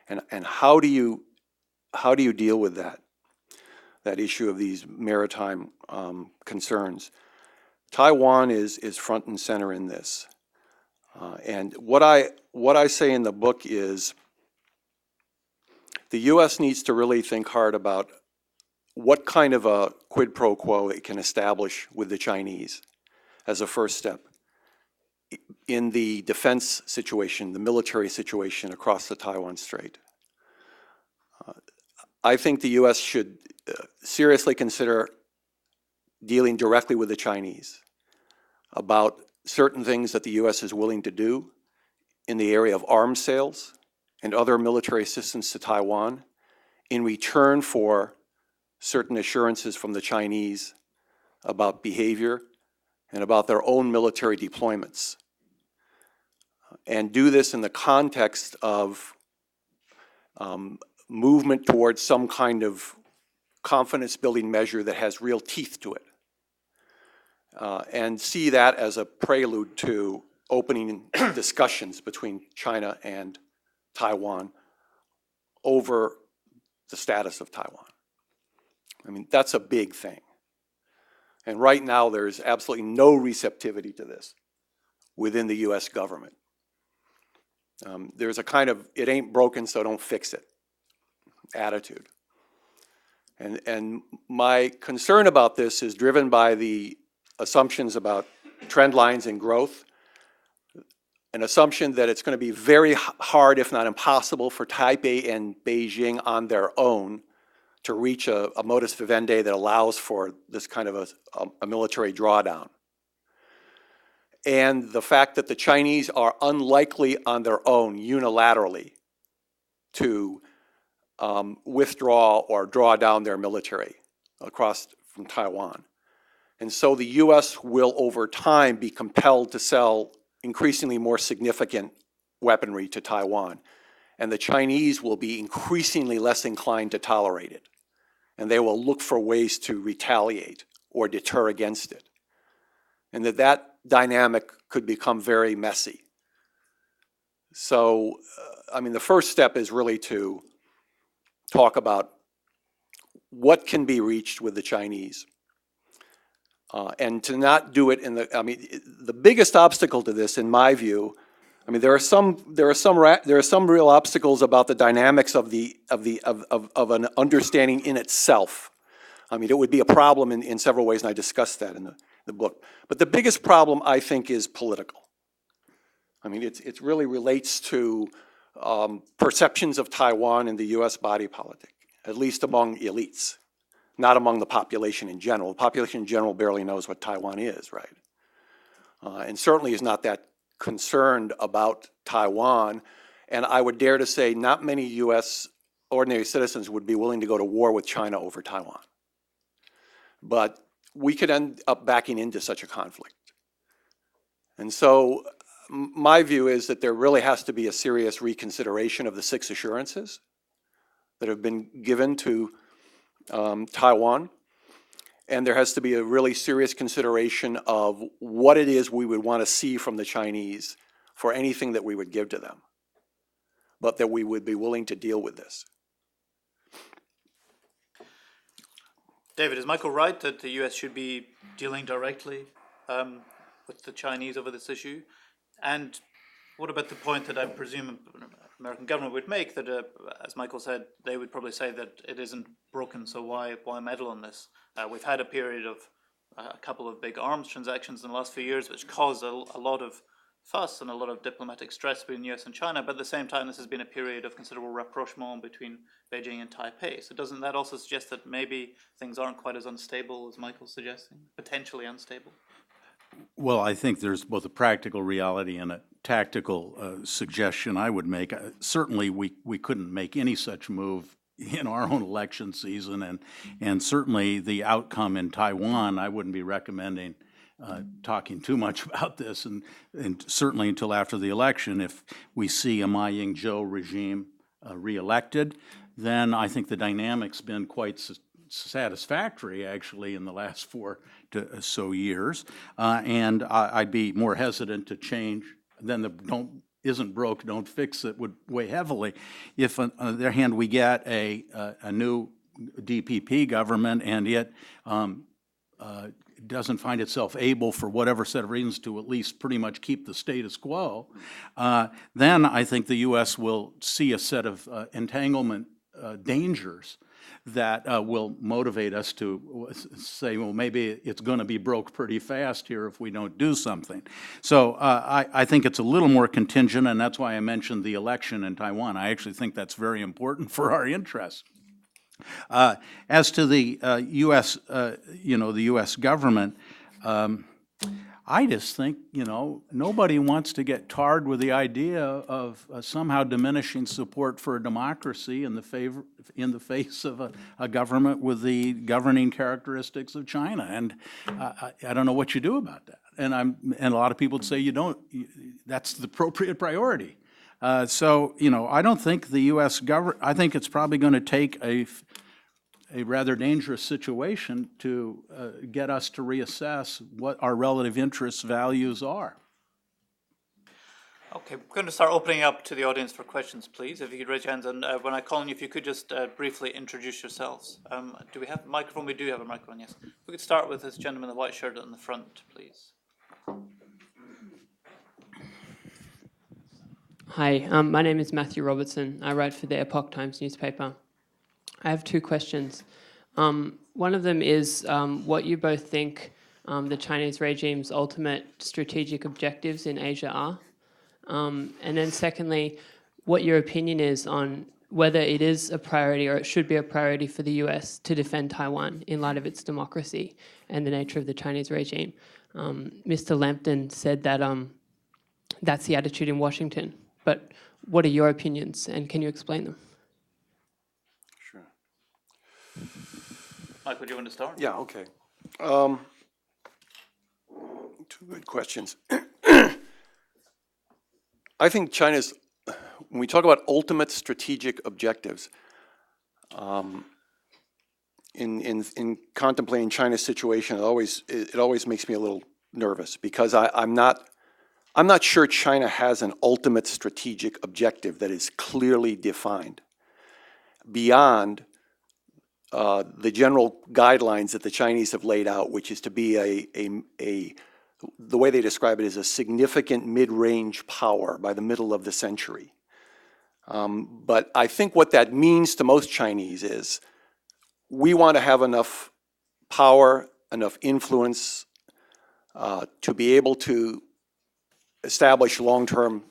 Speaker 2: and how do you deal with that issue of these maritime concerns? Taiwan is front and center in this. And what I say in the book is the U.S. needs to really think hard about what kind of a quid pro quo it can establish with the Chinese as a first step in the defense situation, the military situation across the Taiwan Strait. I think the U.S. should seriously consider dealing directly with the Chinese about certain things that the U.S. is willing to do in the area of arms sales and other military assistance to Taiwan in return for certain assurances from the Chinese about behavior and about their own military deployments. And do this in the context of movement towards some kind of confidence-building measure that has real teeth to it. And see that as a prelude to opening discussions between China and Taiwan over the status of Taiwan. I mean, that's a big thing. And right now, there's absolutely no receptivity to this within the U.S. government. There's a kind of, it ain't broken, so don't fix it attitude. And my concern about this is driven by the assumptions about trend lines and growth, an assumption that it's going to be very hard, if not impossible, for Taipei and Beijing on their own to reach a modus vivendi that allows for this kind of a military drawdown. And the fact that the Chinese are unlikely on their own unilaterally to withdraw or draw down their military across from Taiwan. And so the U.S. will, over time, be compelled to sell increasingly more significant weaponry to Taiwan. And the Chinese will be increasingly less inclined to tolerate it. And they will look for ways to retaliate or deter against it. And that dynamic could become very messy. So, I mean, the first step is really to talk about what can be reached with the Chinese. And to not do it in the, I mean, the biggest obstacle to this, in my view, I mean, there are some real obstacles about the dynamics of an understanding in itself. I mean, it would be a problem in several ways, and I discussed that in the book. But the biggest problem, I think, is political. I mean, it really relates to perceptions of Taiwan in the U.S. body politic, at least among elites, not among the population in general. The population in general barely knows what Taiwan is, right? And certainly is not that concerned about Taiwan. And I would dare to say not many U.S. ordinary citizens would be willing to go to war with China over Taiwan. But we could end up backing into such a conflict. And so my view is that there really has to be a serious reconsideration of the 6 assurances that have been given to Taiwan. And there has to be a really serious consideration of what it is we would want to see from the Chinese for anything that we would give to them, but that we would be willing to deal with this.
Speaker 1: David, is Michael right that the US should be dealing directly with the Chinese over this issue? And what about the point that I presume the American government would make that, as Michael said, they would probably say that it isn't broken, so why meddle on this? We've had a period of a couple of big arms transactions in the last few years, which caused a lot of fuss and a lot of diplomatic stress between the US and China, but at the same time this has been a period of considerable rapprochement between Beijing and Taipei. So doesn't that also suggest that maybe things aren't quite as unstable as Michael's suggesting, potentially unstable?
Speaker 3: Well, I think there's both a practical reality and a tactical suggestion I would make. Certainly, we couldn't make any such move in our own election season, and certainly the outcome in Taiwan, I wouldn't be recommending talking too much about this, and certainly until after the election. If we see a Ma Ying-jeou regime reelected, then I think the dynamic's been quite satisfactory, actually, in the last 4 to so years, and I'd be more hesitant to change than the isn't broke, don't fix it would weigh heavily. If, on the other hand, we get a new DPP government and it doesn't find itself able, for whatever set of reasons, to at least pretty much keep the status quo, then I think the U.S. will see a set of entanglement dangers that will motivate us to say, well, maybe it's going to be broke pretty fast here if we don't do something. So I think it's a little more contingent, and that's why I mentioned the election in Taiwan. I actually think that's very important for our interests. As to the U.S., the U.S. government, I just think, nobody wants to get tarred with the idea of somehow diminishing support for a democracy in the face of a government with the governing characteristics of China. And I don't know what you do about that. And a lot of people would say you don't. That's the appropriate priority. So I don't think the U.S. government. I think it's probably going to take a rather dangerous situation to get us to reassess what our relative interests, values are.
Speaker 1: Okay, we're going to start opening up to the audience for questions, please. If you could raise your hands, and when I call on you, if you could just briefly introduce yourselves. Do we have a microphone? We do have a microphone, yes. We could start with this gentleman in the white shirt in the front, please.
Speaker 4: Hi, my name is Matthew Robertson. I write for the Epoch Times newspaper. I have 2 questions. One of them is what you both think the Chinese regime's ultimate strategic objectives in Asia are. And then secondly, what your opinion is on whether it is a priority or it should be a priority for the US to defend Taiwan in light of its democracy and the nature of the Chinese regime. Mr. Lambton said that that's the attitude in Washington. But what are your opinions, and can you explain them?
Speaker 2: Sure.
Speaker 1: Michael, do you want to start?
Speaker 2: Yeah, okay. 2 good questions. I think China's, when we talk about ultimate strategic objectives, in contemplating China's situation, it always makes me a little nervous because I'm not sure China has an ultimate strategic objective that is clearly defined beyond the general guidelines that the Chinese have laid out, which is to be the way they describe it is a significant mid-range power by the middle of the century. But I think what that means to most Chinese is we want to have enough power, enough influence to be able to establish long-term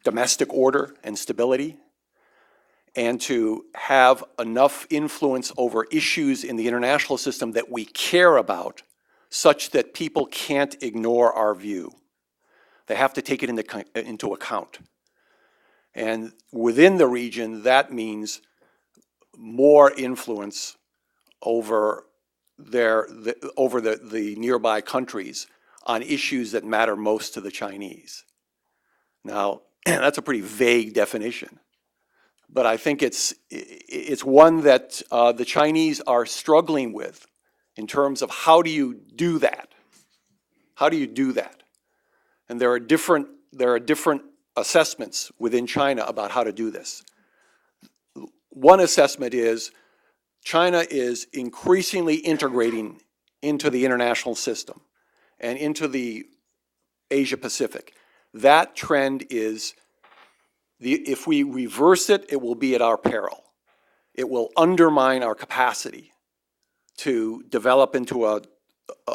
Speaker 2: domestic order and stability, and to have enough influence over issues in the international system that we care about such that people can't ignore our view. They have to take it into account. And within the region, that means more influence over the nearby countries on issues that matter most to the Chinese. Now, that's a pretty vague definition, but I think it's one that the Chinese are struggling with in terms of how do you do that? How do you do that? And there are different assessments within China about how to do this. One assessment is China is increasingly integrating into the international system and into the Asia Pacific. That trend is, if we reverse it, it will be at our peril. It will undermine our capacity to develop into a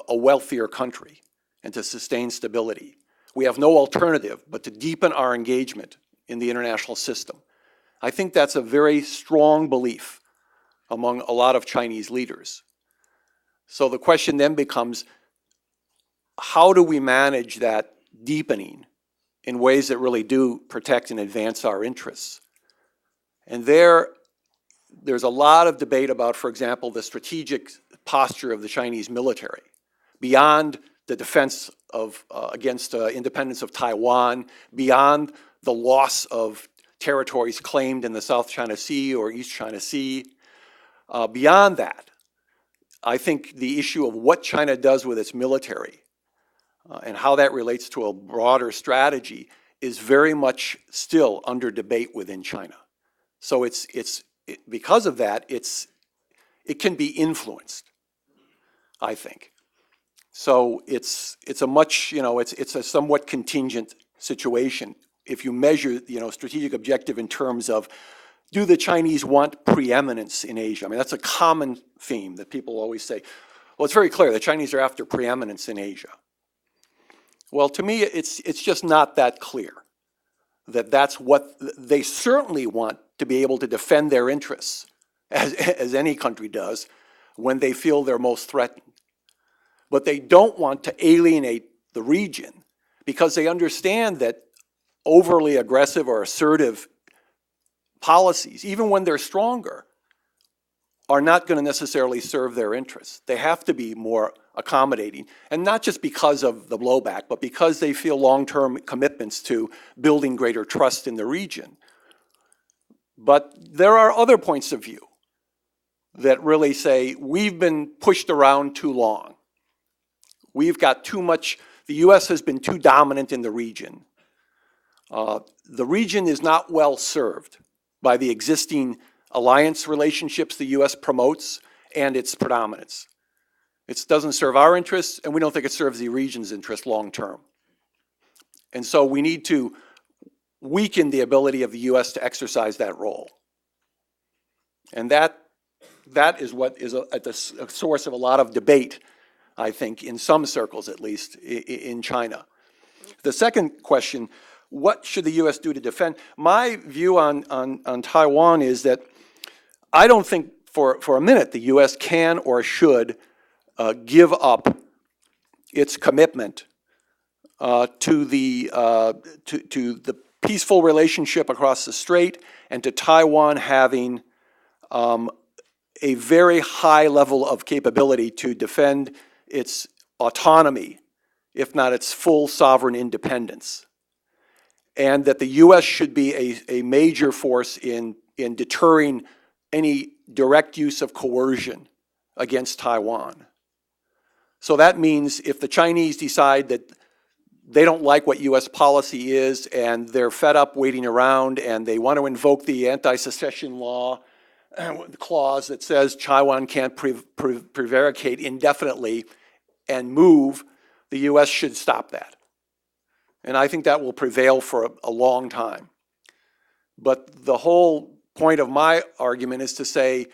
Speaker 2: wealthier country and to sustain stability. We have no alternative but to deepen our engagement in the international system. I think that's a very strong belief among a lot of Chinese leaders. So the question then becomes, how do we manage that deepening in ways that really do protect and advance our interests? And there's a lot of debate about, for example, the strategic posture of the Chinese military, beyond the defense of against independence of Taiwan, beyond the loss of territories claimed in the South China Sea or East China Sea. Beyond that, I think the issue of what China does with its military and how that relates to a broader strategy is very much still under debate within China. So because of that, it can be influenced, I think. So it's a much, it's a somewhat contingent situation. If you measure, strategic objective in terms of, do the Chinese want preeminence in Asia? I mean, that's a common theme that people always say. Well, it's very clear the Chinese are after preeminence in Asia. Well, to me, it's just not that clear that that's what they certainly want, to be able to defend their interests, as any country does, when they feel they're most threatened. But they don't want to alienate the region because they understand that overly aggressive or assertive policies, even when they're stronger, are not going to necessarily serve their interests. They have to be more accommodating, and not just because of the blowback, but because they feel long-term commitments to building greater trust in the region. But there are other points of view that really say, we've been pushed around too long. We've got too much, the US has been too dominant in the region. The region is not well served by the existing alliance relationships the US promotes and its predominance. It doesn't serve our interests, and we don't think it serves the region's interest long term. And so we need to weaken the ability of the US to exercise that role. And that is what is at the source of a lot of debate, I think, in some circles at least, in China. The second question, what should the US do to defend? My view on Taiwan is that I don't think for a minute the US can or should give up its commitment to the peaceful relationship across the strait, and to Taiwan having a very high level of capability to defend its autonomy, if not its full sovereign independence. And that the US should be a major force in deterring any direct use of coercion against Taiwan. So that means if the Chinese decide that they don't like what U.S. policy is and they're fed up waiting around and they want to invoke the anti-secession law clause that says Taiwan can't prevaricate indefinitely and move, the U.S. should stop that. And I think that will prevail for a long time. But the whole point of my argument is to say,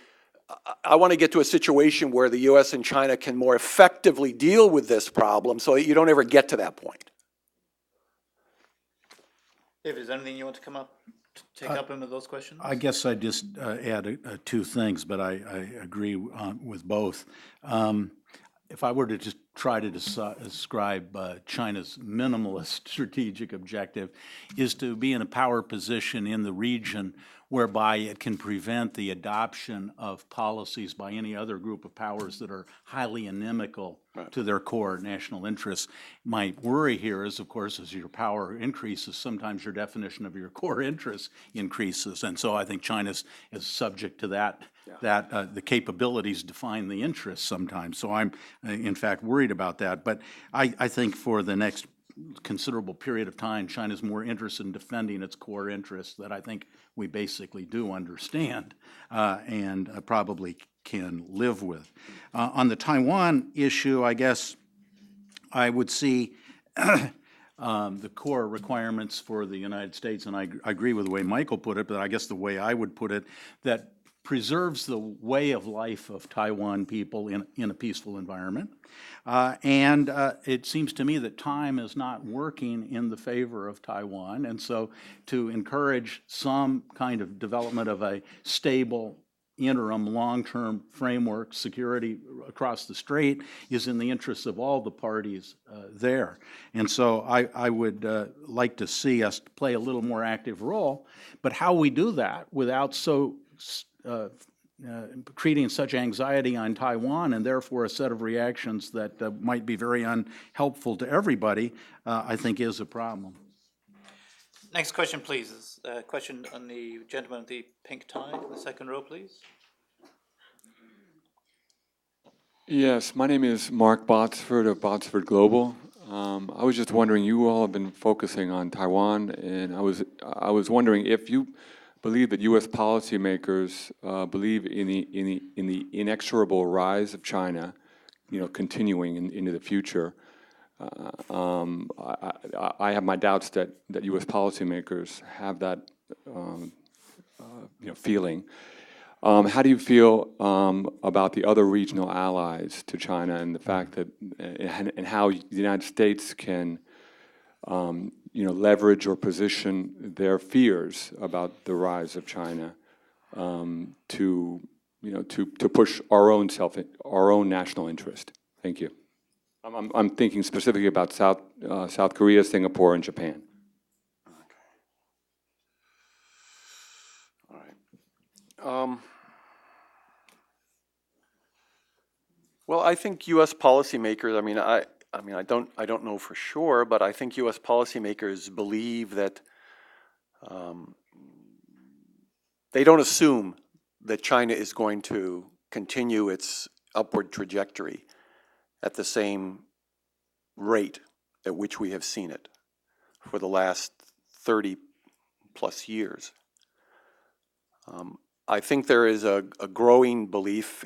Speaker 2: I want to get to a situation where the U.S. and China can more effectively deal with this problem so that you don't ever get to that point.
Speaker 1: David, is there anything you want to come up to take up into those questions?
Speaker 3: I guess I just add two things, but I agree with both. If I were to just try to describe China's minimalist strategic objective, is to be in a power position in the region whereby it can prevent the adoption of policies by any other group of powers that are highly inimical to their core national interests. My worry here is, of course, as your power increases, sometimes your definition of your core interests increases. And so I think China is subject to that, the capabilities define the interests sometimes. So I'm, in fact, worried about that. But I think for the next considerable period of time, China's more interested in defending its core interests that I think we basically do understand and probably can live with. On the Taiwan issue, I guess I would see the core requirements for the United States, and I agree with the way Michael put it, but I guess the way I would put it, that preserves the way of life of Taiwan people in a peaceful environment. And it seems to me that time is not working in the favor of Taiwan. And so to encourage some kind of development of a stable interim long-term framework, security across the strait, is in the interests of all the parties there. And so I would like to see us play a little more active role. But how we do that without creating such anxiety on Taiwan and therefore a set of reactions that might be very unhelpful to everybody, I think is a problem.
Speaker 1: Next question, please. A question on the gentleman with the pink tie in the second row, please.
Speaker 5: Yes, my name is Mark Botsford of Botsford Global. I was just wondering, you all have been focusing on Taiwan, and I was wondering if you believe that U.S. policymakers believe in the inexorable rise of China, continuing into the future. I have my doubts that U.S. policymakers have that feeling. How do you feel about the other regional allies to China and the fact that and how the United States can leverage or position their fears about the rise of China to push our own national interest? Thank you. I'm thinking specifically about South Korea, Singapore, and Japan.
Speaker 2: All right. Well, I think U.S. policymakers. I don't know for sure, but I think U.S. policymakers believe that they don't assume that China is going to continue its upward trajectory at the same rate at which we have seen it for the last 30 plus years. I think there is a growing belief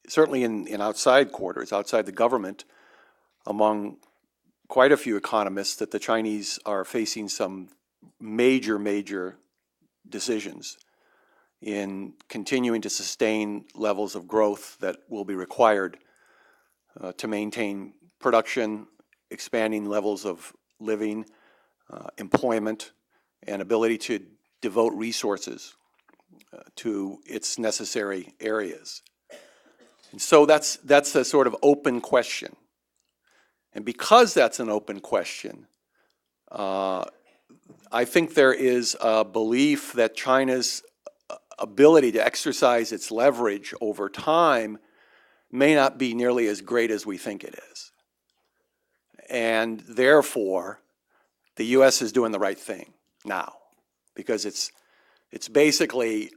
Speaker 2: certainly in outside quarters, outside the government, among quite a few economists, that the Chinese are facing some major decisions in continuing to sustain levels of growth that will be required to maintain production, expanding levels of living, employment, and ability to devote resources to its necessary areas. And so that's a sort of open question. And because that's an open question, I think there is a belief that China's ability to exercise its leverage over time may not be nearly as great as we think it is. And therefore, the U.S. is doing the right thing now, because it's basically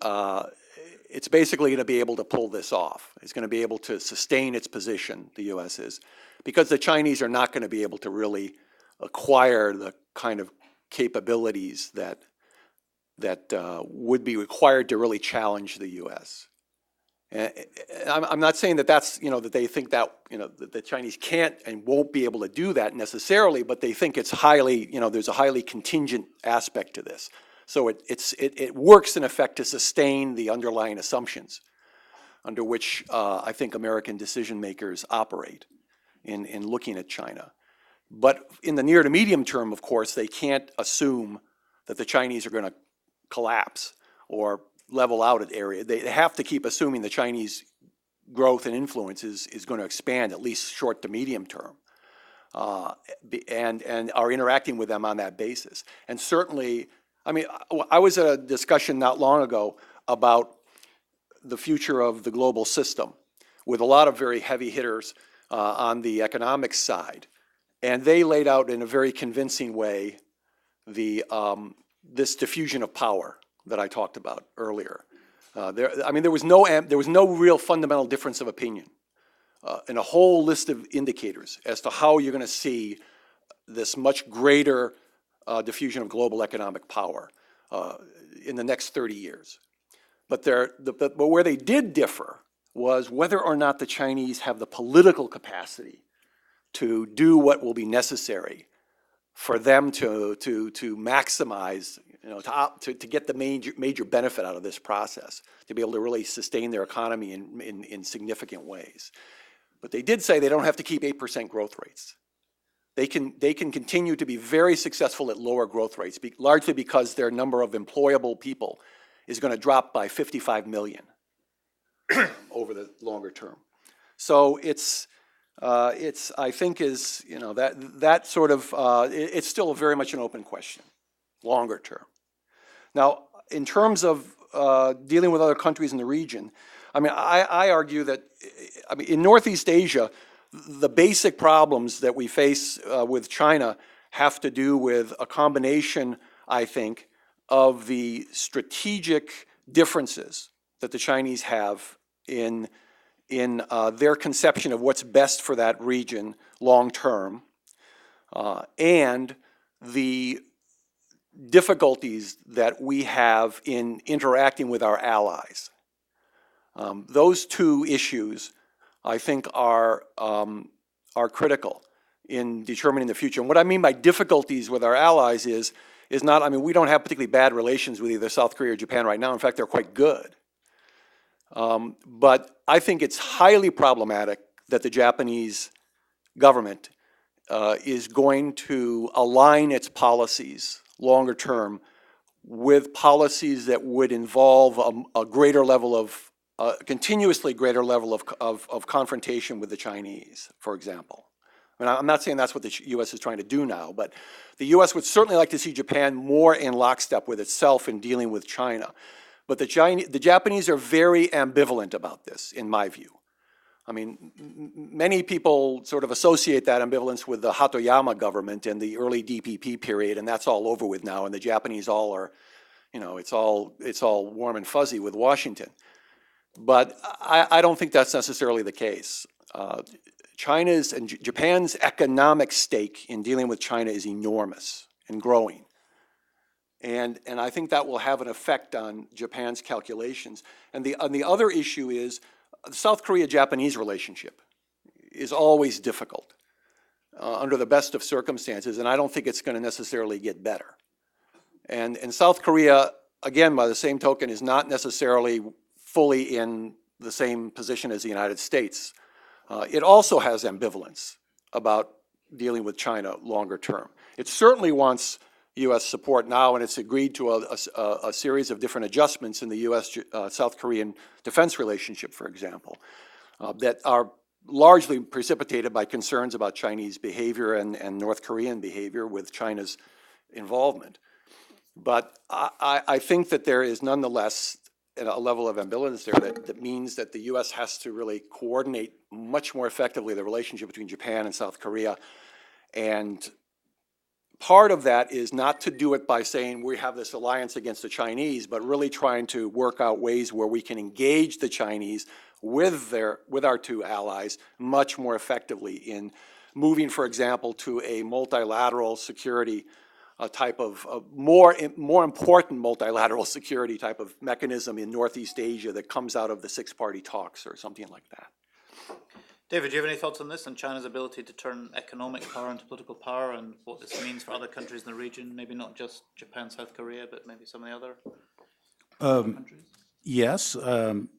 Speaker 2: it's basically going to be able to pull this off. It's going to be able to sustain its position, the U.S. is, because the Chinese are not going to be able to really acquire the kind of capabilities that would be required to really challenge the U.S. And I'm not saying that that's, that they think that, that the Chinese can't and won't be able to do that necessarily, but they think it's highly, there's a highly contingent aspect to this. So it works in effect to sustain the underlying assumptions under which I think American decision makers operate in looking at China. But in the near to medium term, of course, they can't assume that the Chinese are going to collapse or level out at area. They have to keep assuming the Chinese growth and influence is going to expand, at least short to medium term, and are interacting with them on that basis. And certainly, I mean, I was at a discussion not long ago about the future of the global system with a lot of very heavy hitters on the economic side. And they laid out in a very convincing way this diffusion of power that I talked about earlier. There was no real fundamental difference of opinion in a whole list of indicators as to how you're going to see this much greater diffusion of global economic power in the next 30 years. But where they did differ was whether or not the Chinese have the political capacity to do what will be necessary for them to maximize, to get the major benefit out of this process, to be able to really sustain their economy in significant ways. But they did say they don't have to keep 8% growth rates. They can continue to be very successful at lower growth rates, largely because their number of employable people is going to drop by 55 million over the longer term. So I think that sort of, it's still very much an open question, longer term. Now, in terms of dealing with other countries in the region, I argue that, in Northeast Asia, the basic problems that we face with China have to do with a combination, I think, of the strategic differences that the Chinese have in their conception of what's best for that region long term, and the difficulties that we have in interacting with our allies. Those two issues, I think, are critical in determining the future. And what I mean by difficulties with our allies is not, we don't have particularly bad relations with either South Korea or Japan right now. In fact, they're quite good. But I think it's highly problematic that the Japanese government is going to align its policies longer term with policies that would involve a greater level of, continuously greater level of confrontation with the Chinese, for example. I'm not saying that's what the U.S. is trying to do now, but the U.S. would certainly like to see Japan more in lockstep with itself in dealing with China. But the Japanese are very ambivalent about this, in my view. Many people sort of associate that ambivalence with the Hatoyama government in the early DPP period, and that's all over with now, and the Japanese all are, it's all warm and fuzzy with Washington. But I don't think that's necessarily the case. China's and Japan's economic stake in dealing with China is enormous and growing. And I think that will have an effect on Japan's calculations. And the other issue is the South Korea-Japanese relationship is always difficult under the best of circumstances, and I don't think it's going to necessarily get better. And South Korea, again, by the same token, is not necessarily fully in the same position as the United States. It also has ambivalence about dealing with China longer term. It certainly wants U.S. support now, and it's agreed to a series of different adjustments in the U.S.-South Korean defense relationship, for example, that are largely precipitated by concerns about Chinese behavior and North Korean behavior with China's involvement. But I think that there is nonetheless a level of ambivalence there that means that the U.S. has to really coordinate much more effectively the relationship between Japan and South Korea and part of that is not to do it by saying we have this alliance against the Chinese, but really trying to work out ways where we can engage the Chinese with our two allies much more effectively in moving, for example, to a multilateral security type of more important multilateral security type of mechanism in Northeast Asia that comes out of the six-party talks or something like that.
Speaker 1: David, do you have any thoughts on this, on China's ability to turn economic power into political power and what this means for other countries in the region? Maybe not just Japan, South Korea, but maybe some of the other countries?
Speaker 3: Yes.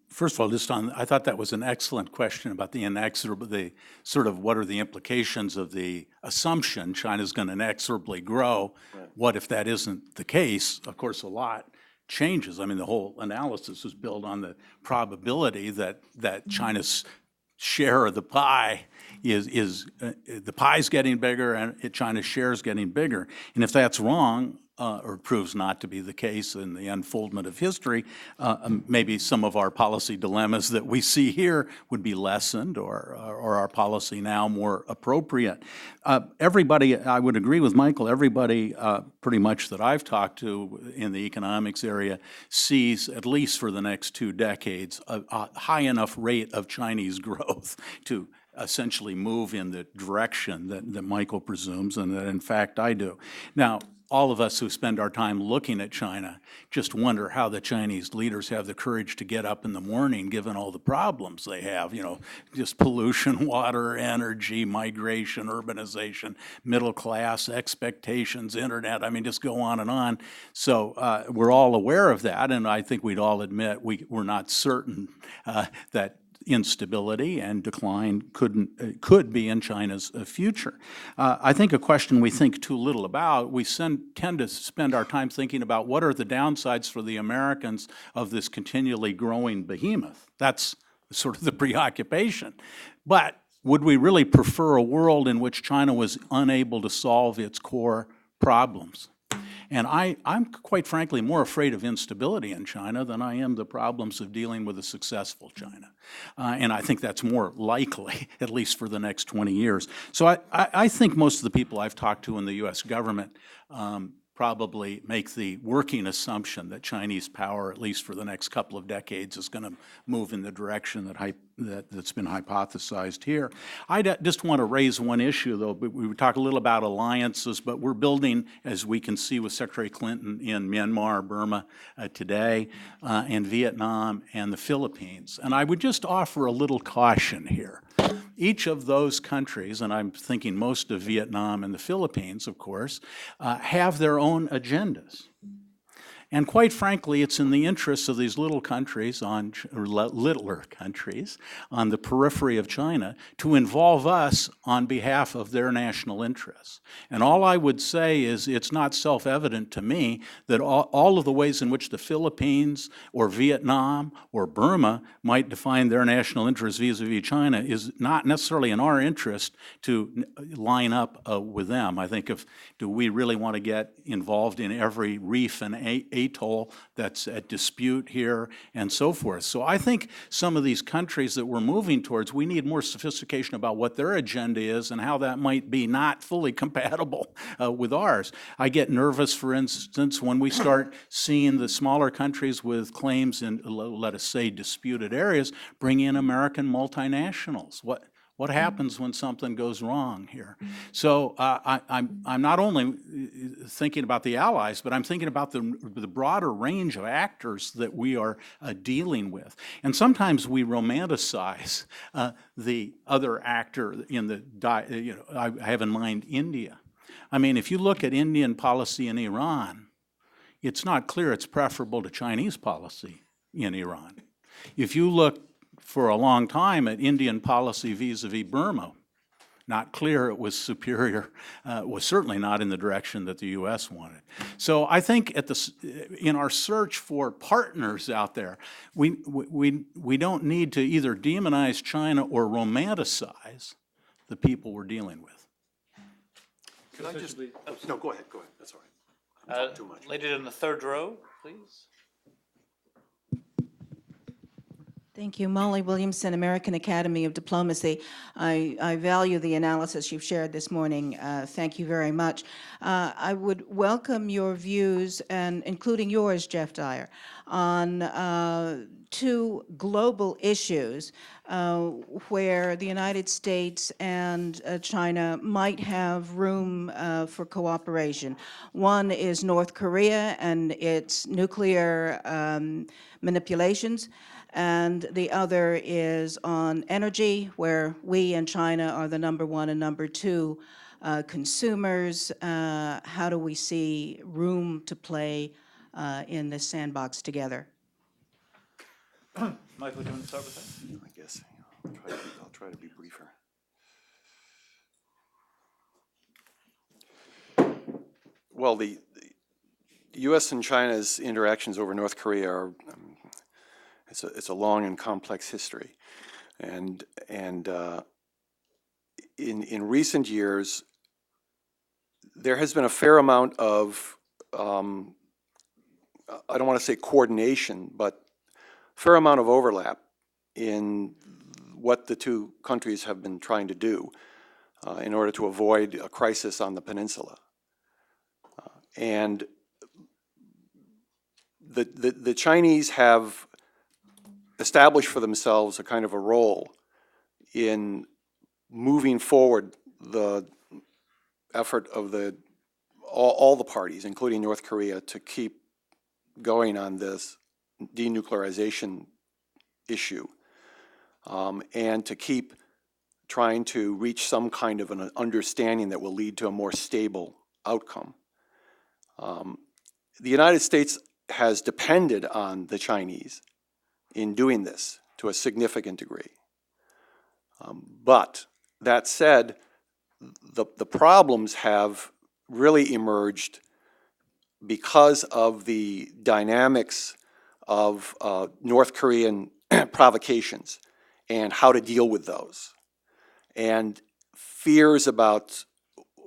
Speaker 3: First of all, I thought that was an excellent question about the sort of what are the implications of the assumption China's going to inexorably grow. Right. What if that isn't the case? Of course, a lot changes. I mean, the whole analysis is built on the probability that China's share of the pie is the pie's getting bigger and China's share is getting bigger. And if that's wrong, or proves not to be the case in the unfoldment of history, maybe some of our policy dilemmas that we see here would be lessened or our policy now more appropriate. Everybody, I would agree with Michael, everybody pretty much that I've talked to in the economics area sees, at least for the next 2 decades, a high enough rate of Chinese growth to essentially move in the direction that Michael presumes and that in fact I do. Now, all of us who spend our time looking at China just wonder how the Chinese leaders have the courage to get up in the morning given all the problems they have, just pollution, water, energy, migration, urbanization, middle class, expectations, internet, I mean, just go on and on. So we're all aware of that, and I think we'd all admit we're not certain that instability and decline could be in China's future. I think a question we think too little about, we tend to spend our time thinking about what are the downsides for the Americans of this continually growing behemoth. That's sort of the preoccupation. But would we really prefer a world in which China was unable to solve its core problems? And I'm quite frankly more afraid of instability in China than I am the problems of dealing with a successful China. And I think that's more likely, at least for the next 20 years. So I think most of the people I've talked to in the U.S. government probably make the working assumption that Chinese power, at least for the next couple of decades, is going to move in the direction that's been hypothesized here. I just want to raise one issue, though. We talk a little about alliances, but we're building, as we can see with Secretary Clinton in Myanmar, Burma today, and Vietnam and the Philippines. And I would just offer a little caution here. Each of those countries, and I'm thinking most of Vietnam and the Philippines, of course, have their own agendas. And quite frankly, it's in the interests of these littler countries on the periphery of China to involve us on behalf of their national interests. And all I would say is it's not self-evident to me that all of the ways in which the Philippines or Vietnam or Burma might define their national interests vis-a-vis China is not necessarily in our interest to line up with them. I think do we really want to get involved in every reef and atoll that's at dispute here and so forth. So I think some of these countries that we're moving towards, we need more sophistication about what their agenda is and how that might be not fully compatible with ours. I get nervous, for instance, when we start seeing the smaller countries with claims in, let us say, disputed areas, bring in American multinationals. What happens when something goes wrong here? So I'm not only thinking about the allies, but I'm thinking about the broader range of actors that we are dealing with. And sometimes we romanticize the other actor in I have in mind India. I mean, if you look at Indian policy in Iran, it's not clear it's preferable to Chinese policy in Iran. If you look for a long time at Indian policy vis-a-vis Burma, not clear it was superior, was certainly not in the direction that the U.S. wanted. So I think in our search for partners out there, we don't need to either demonize China or romanticize the people we're dealing with.
Speaker 2: Could I just, no, go ahead, that's all right. I'm talking too much.
Speaker 1: Lady in the third row, please.
Speaker 6: Thank you. Molly Williamson, American Academy of Diplomacy. I value the analysis you've shared this morning. Thank you very much. I would welcome your views, and including yours, Jeff Dyer, on two global issues where the United States and China might have room for cooperation. One is North Korea and its nuclear manipulations, and the other is on energy, where we and China are the #1 and #2 consumers. How do we see room to play in this sandbox together?
Speaker 1: Michael, do you want to start with that?
Speaker 2: I guess I'll try to be briefer. Well, the U.S. and China's interactions over North Korea are it's a long and complex history, and in recent years there has been a fair amount of I don't want to say coordination, but fair amount of overlap in what the two countries have been trying to do in order to avoid a crisis on the peninsula. And the Chinese have established for themselves a kind of a role in moving forward the effort of all the parties, including North Korea, to keep going on this denuclearization issue, and to keep trying to reach some kind of an understanding that will lead to a more stable outcome. The United States has depended on the Chinese in doing this to a significant degree. But that said, the problems have really emerged because of the dynamics of North Korean provocations and how to deal with those, and fears about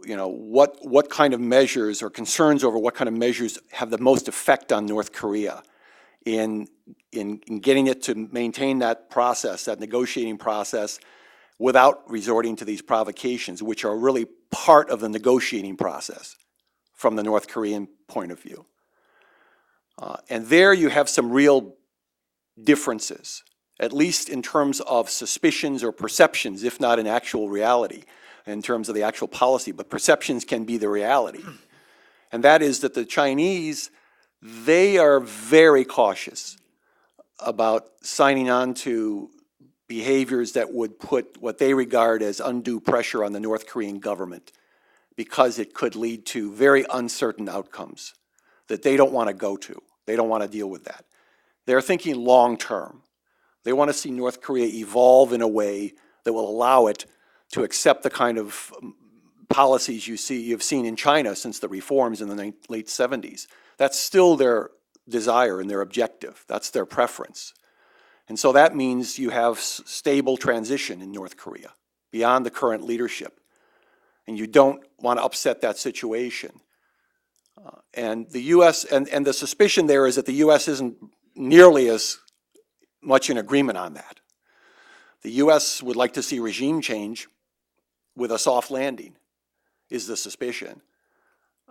Speaker 2: what kind of measures, or concerns over what kind of measures have the most effect on North Korea in getting it to maintain that process, that negotiating process, without resorting to these provocations, which are really part of the negotiating process from the North Korean point of view. And there you have some real differences, at least in terms of suspicions or perceptions, if not in actual reality, in terms of the actual policy, but perceptions can be the reality. And that is that the Chinese, they are very cautious about signing on to behaviors that would put what they regard as undue pressure on the North Korean government, because it could lead to very uncertain outcomes that they don't want to go to. They don't want to deal with that. They're thinking long term. They want to see North Korea evolve in a way that will allow it to accept the kind of policies you've seen in China since the reforms in the late 70s. That's still their desire and their objective. That's their preference. And so that means you have stable transition in North Korea beyond the current leadership. And you don't want to upset that situation. And the U.S., and the suspicion there is that the U.S. isn't nearly as much in agreement on that. The U.S. would like to see regime change with a soft landing, is the suspicion.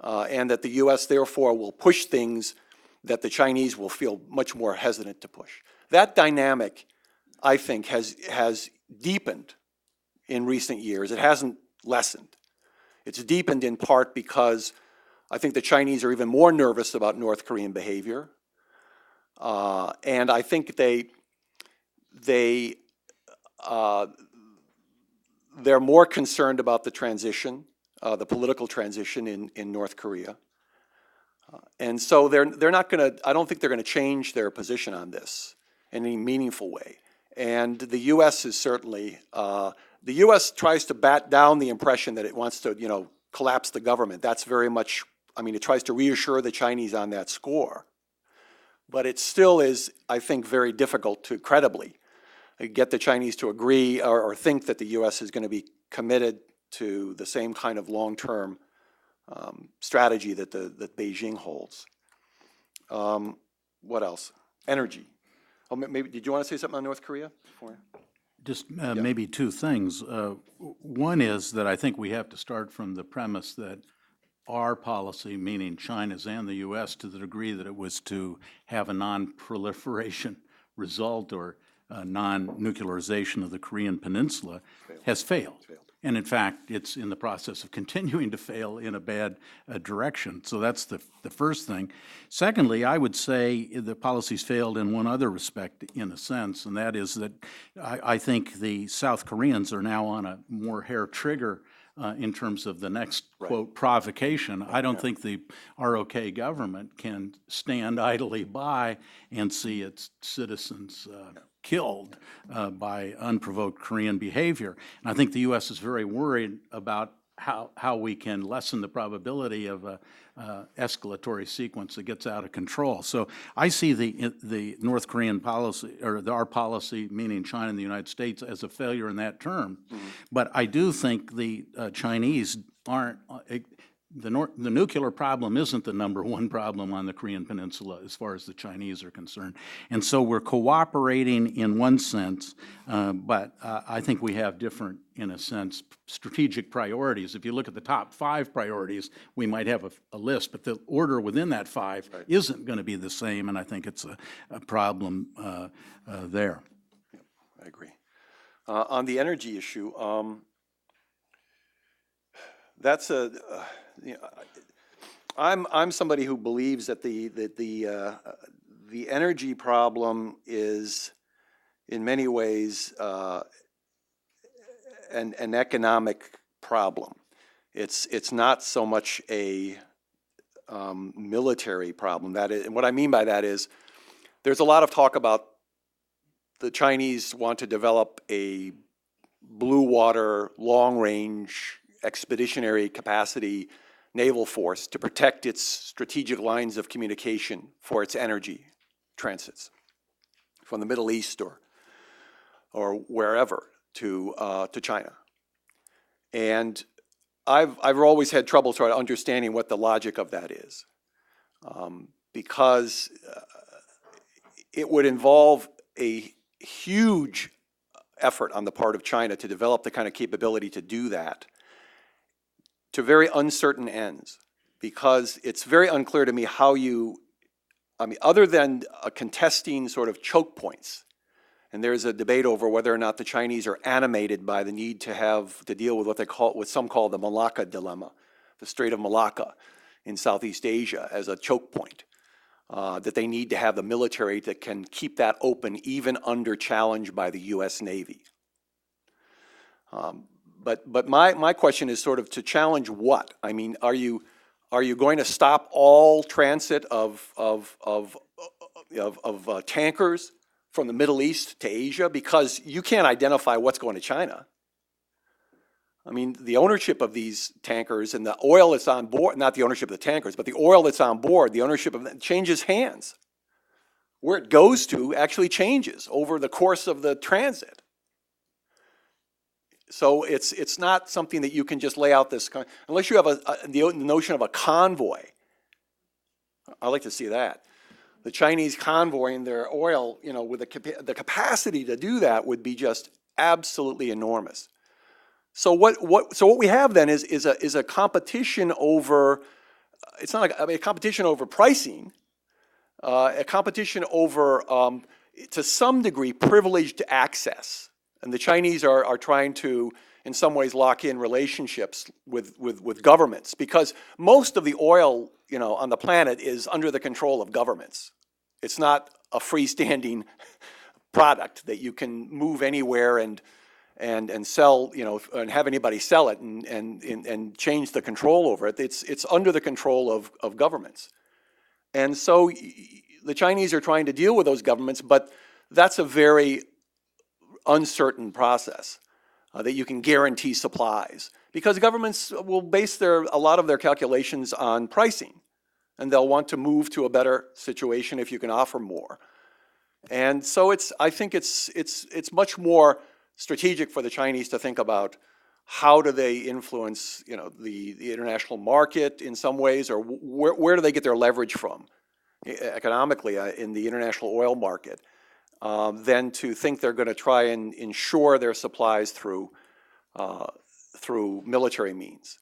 Speaker 2: And that the U.S. therefore will push things that the Chinese will feel much more hesitant to push. That dynamic, I think, has deepened in recent years. It hasn't lessened. It's deepened in part because I think the Chinese are even more nervous about North Korean behavior. And I think they're more concerned about the transition, the political transition in North Korea. And so they're not going to, I don't think they're going to change their position on this in any meaningful way. And the U.S. is certainly, the U.S. tries to bat down the impression that it wants to, collapse the government. That's very much, it tries to reassure the Chinese on that score. But it still is, I think, very difficult to credibly get the Chinese to agree or think that the U.S. is going to be committed to the same kind of long-term strategy that Beijing holds. What else? Energy. Oh, maybe, did you want to say something on North Korea before?
Speaker 3: Just maybe two things. One is that I think we have to start from the premise that our policy, meaning China's and the U.S., to the degree that it was to have a non-proliferation result or non-nuclearization of the Korean Peninsula, has failed. And in fact, it's in the process of continuing to fail in a bad direction. So that's the first thing. Secondly, I would say the policy's failed in one other respect, in a sense, and that is that I think the South Koreans are now on a more hair trigger in terms of the next, quote, provocation. I don't think the ROK government can stand idly by and see its citizens killed by unprovoked Korean behavior. And I think the U.S. is very worried about how we can lessen the probability of a escalatory sequence that gets out of control. So I see the North Korean policy, or our policy, meaning China and the United States, as a failure in that term. But I do think the Chinese aren't, the nuclear problem isn't the number one problem on the Korean Peninsula as far as the Chinese are concerned. And so we're cooperating in one sense, but I think we have different, in a sense, strategic priorities. If you look at the top 5 priorities, we might have a list, but the order within that 5 isn't going to be the same, and I think it's a problem there.
Speaker 2: I agree. On the energy issue, that's a, I'm somebody who believes that the energy problem is in many ways an economic problem. It's not so much a military problem. That is, and what I mean by that is there's a lot of talk about the Chinese want to develop a blue water, long range, expeditionary capacity naval force to protect its strategic lines of communication for its energy transits from the Middle East or wherever to China. And I've always had trouble sort of understanding what the logic of that is, because it would involve a huge effort on the part of China to develop the kind of capability to do that to very uncertain ends, because it's very unclear to me how you, I mean, other than contesting sort of choke points, and there's a debate over whether or not the Chinese are animated by the need to have to deal with what some call the Malacca dilemma, the Strait of Malacca in Southeast Asia as a choke point, that they need to have the military that can keep that open even under challenge by the U.S. Navy. But my question is sort of to challenge what? I mean, are you going to stop all transit of tankers from the Middle East to Asia because you can't identify what's going to China? I mean, the ownership of these tankers and the oil that's on board, not the ownership of the tankers, but the oil that's on board, the ownership of that changes hands. Where it goes to actually changes over the course of the transit. So it's not something that you can just lay out this, unless you have the notion of a convoy. I'd like to see that. The Chinese convoying their oil, you know, with the capacity to do that would be just absolutely enormous. So what we have then is a competition over, it's not like a competition over pricing, a competition over, to some degree, privileged access. And the Chinese are trying to, in some ways, lock in relationships with governments, because most of the oil, you know, on the planet is under the control of governments. It's not a freestanding product that you can move anywhere and sell, you know, and have anybody sell it and change the control over it. It's under the control of governments. And so the Chinese are trying to deal with those governments, but that's a very uncertain process that you can guarantee supplies, because governments will base a lot of their calculations on pricing, and they'll want to move to a better situation if you can offer more. And so I think it's much more strategic for the Chinese to think about how do they influence, you know, the international market in some ways, or where do they get their leverage from economically in the international oil market. than to think they're going to try and ensure their supplies through military means.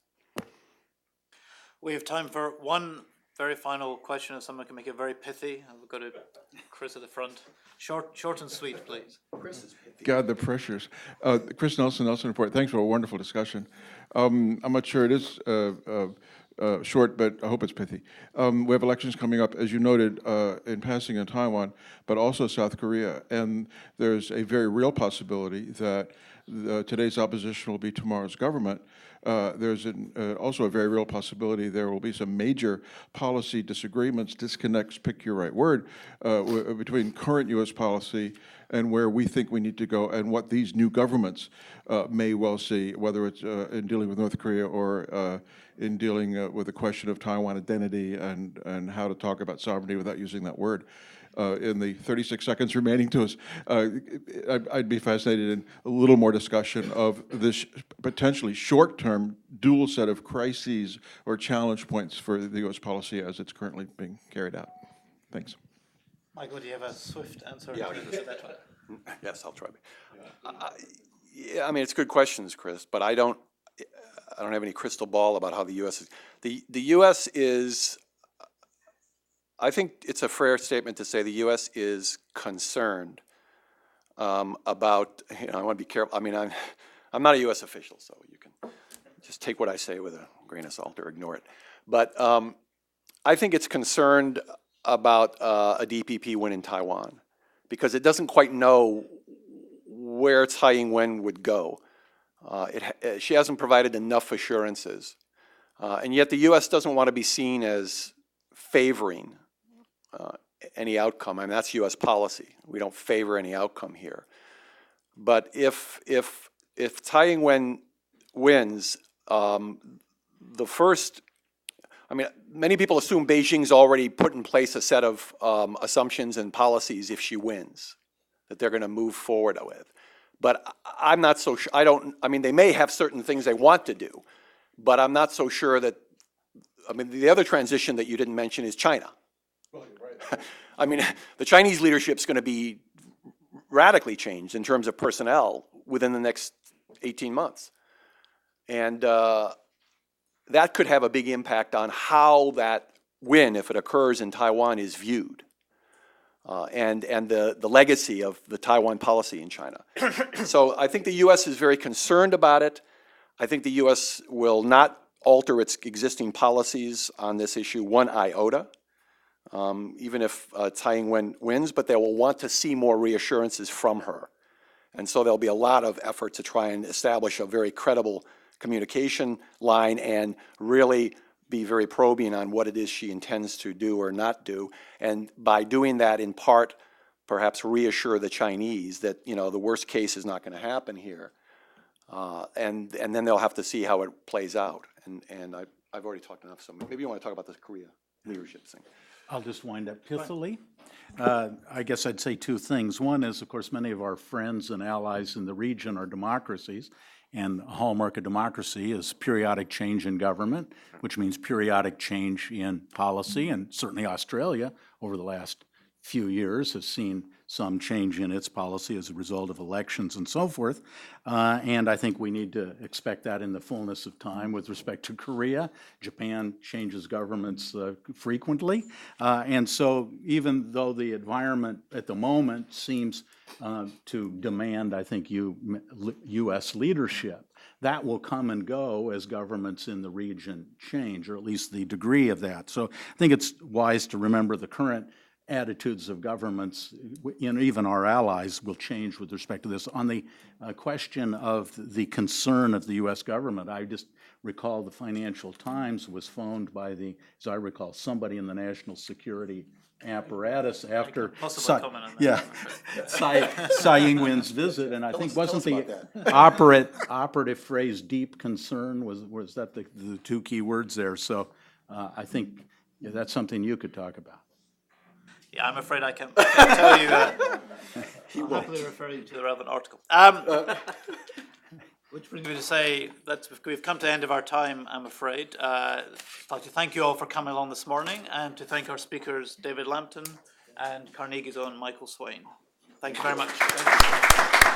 Speaker 1: We have time for one very final question, if someone can make it very pithy. I'll go to Chris at the front. Short and sweet, please.
Speaker 7: God, the pressures. Chris Nelson Report. Thanks for a wonderful discussion. I'm not sure it is short, but I hope it's pithy. We have elections coming up, as you noted, in passing in Taiwan, but also South Korea. And there's a very real possibility that today's opposition will be tomorrow's government. There's also a very real possibility there will be some major policy disagreements, disconnects, pick your right word, between current U.S. policy and where we think we need to go and what these new governments may well see, whether it's in dealing with North Korea or in dealing with the question of Taiwan identity and how to talk about sovereignty without using that word. In the 36 seconds remaining to us, I'd be fascinated in a little more discussion of this potentially short-term dual set of crises or challenge points for the U.S. policy as it's currently being carried out. Thanks.
Speaker 1: Michael, do you have a swift answer?
Speaker 2: Yeah.
Speaker 1: To that one?
Speaker 2: Yes, I'll try. Yeah, I mean, it's good questions, Chris, but I don't have any crystal ball about how the U.S. is. The U.S. is, I think it's a fair statement to say the U.S. is concerned about, I want to be careful. I mean, I'm not a U.S. official, so you can just take what I say with a grain of salt or ignore it. But I think it's concerned about a DPP win in Taiwan because it doesn't quite know where Tsai Ing-wen would go. She hasn't provided enough assurances. And yet the U.S. doesn't want to be seen as favoring any outcome. I mean, that's U.S. policy. We don't favor any outcome here. But if Tsai Ing-wen wins, the first, I mean, many people assume Beijing's already put in place a set of assumptions and policies if she wins that they're going to move forward with. But I'm not so sure. I mean, they may have certain things they want to do, but I'm not so sure that, I mean, the other transition that you didn't mention is China. Well, you're right. I mean, the Chinese leadership's going to be radically changed in terms of personnel within the next 18 months. And that could have a big impact on how that win, if it occurs in Taiwan, is viewed. And the legacy of the Taiwan policy in China. So I think the U.S. is very concerned about it. I think the U.S. will not alter its existing policies on this issue one iota, even if Tsai Ing-wen wins, but they will want to see more reassurances from her. And so there'll be a lot of effort to try and establish a very credible communication line and really be very probing on what it is she intends to do or not do. And by doing that, in part, perhaps reassure the Chinese that, you know, the worst case is not going to happen here. And then they'll have to see how it plays out. And I've already talked enough, so maybe you want to talk about this Korea leadership thing.
Speaker 3: I'll just wind up pithily. I guess I'd say two things. One is, of course, many of our friends and allies in the region are democracies, and a hallmark of democracy is periodic change in government, which means periodic change in policy, and certainly Australia over the last few years has seen some change in its policy as a result of elections and so forth. And I think we need to expect that in the fullness of time. With respect to Korea, Japan changes governments frequently. And so even though the environment at the moment seems to demand, I think, U.S. leadership, that will come and go as governments in the region change, or at least the degree of that. So I think it's wise to remember the current attitudes of governments, and even our allies, will change with respect to this. On the question of the concern of the U.S. government, I just recall the Financial Times was phoned by the, as I recall, somebody in the national security apparatus after Tsai Ing-wen's visit, and I think wasn't the operative phrase "deep concern" was that the two key words there? So I think that's something you could talk about.
Speaker 1: Yeah, I'm afraid I can't tell you that. I'll happily refer you to the relevant article. Which brings me to say that we've come to the end of our time, I'm afraid. I'd like to thank you all for coming along this morning and to thank our speakers, David Lambton and Carnegie's own Michael Swain. Thank you very much.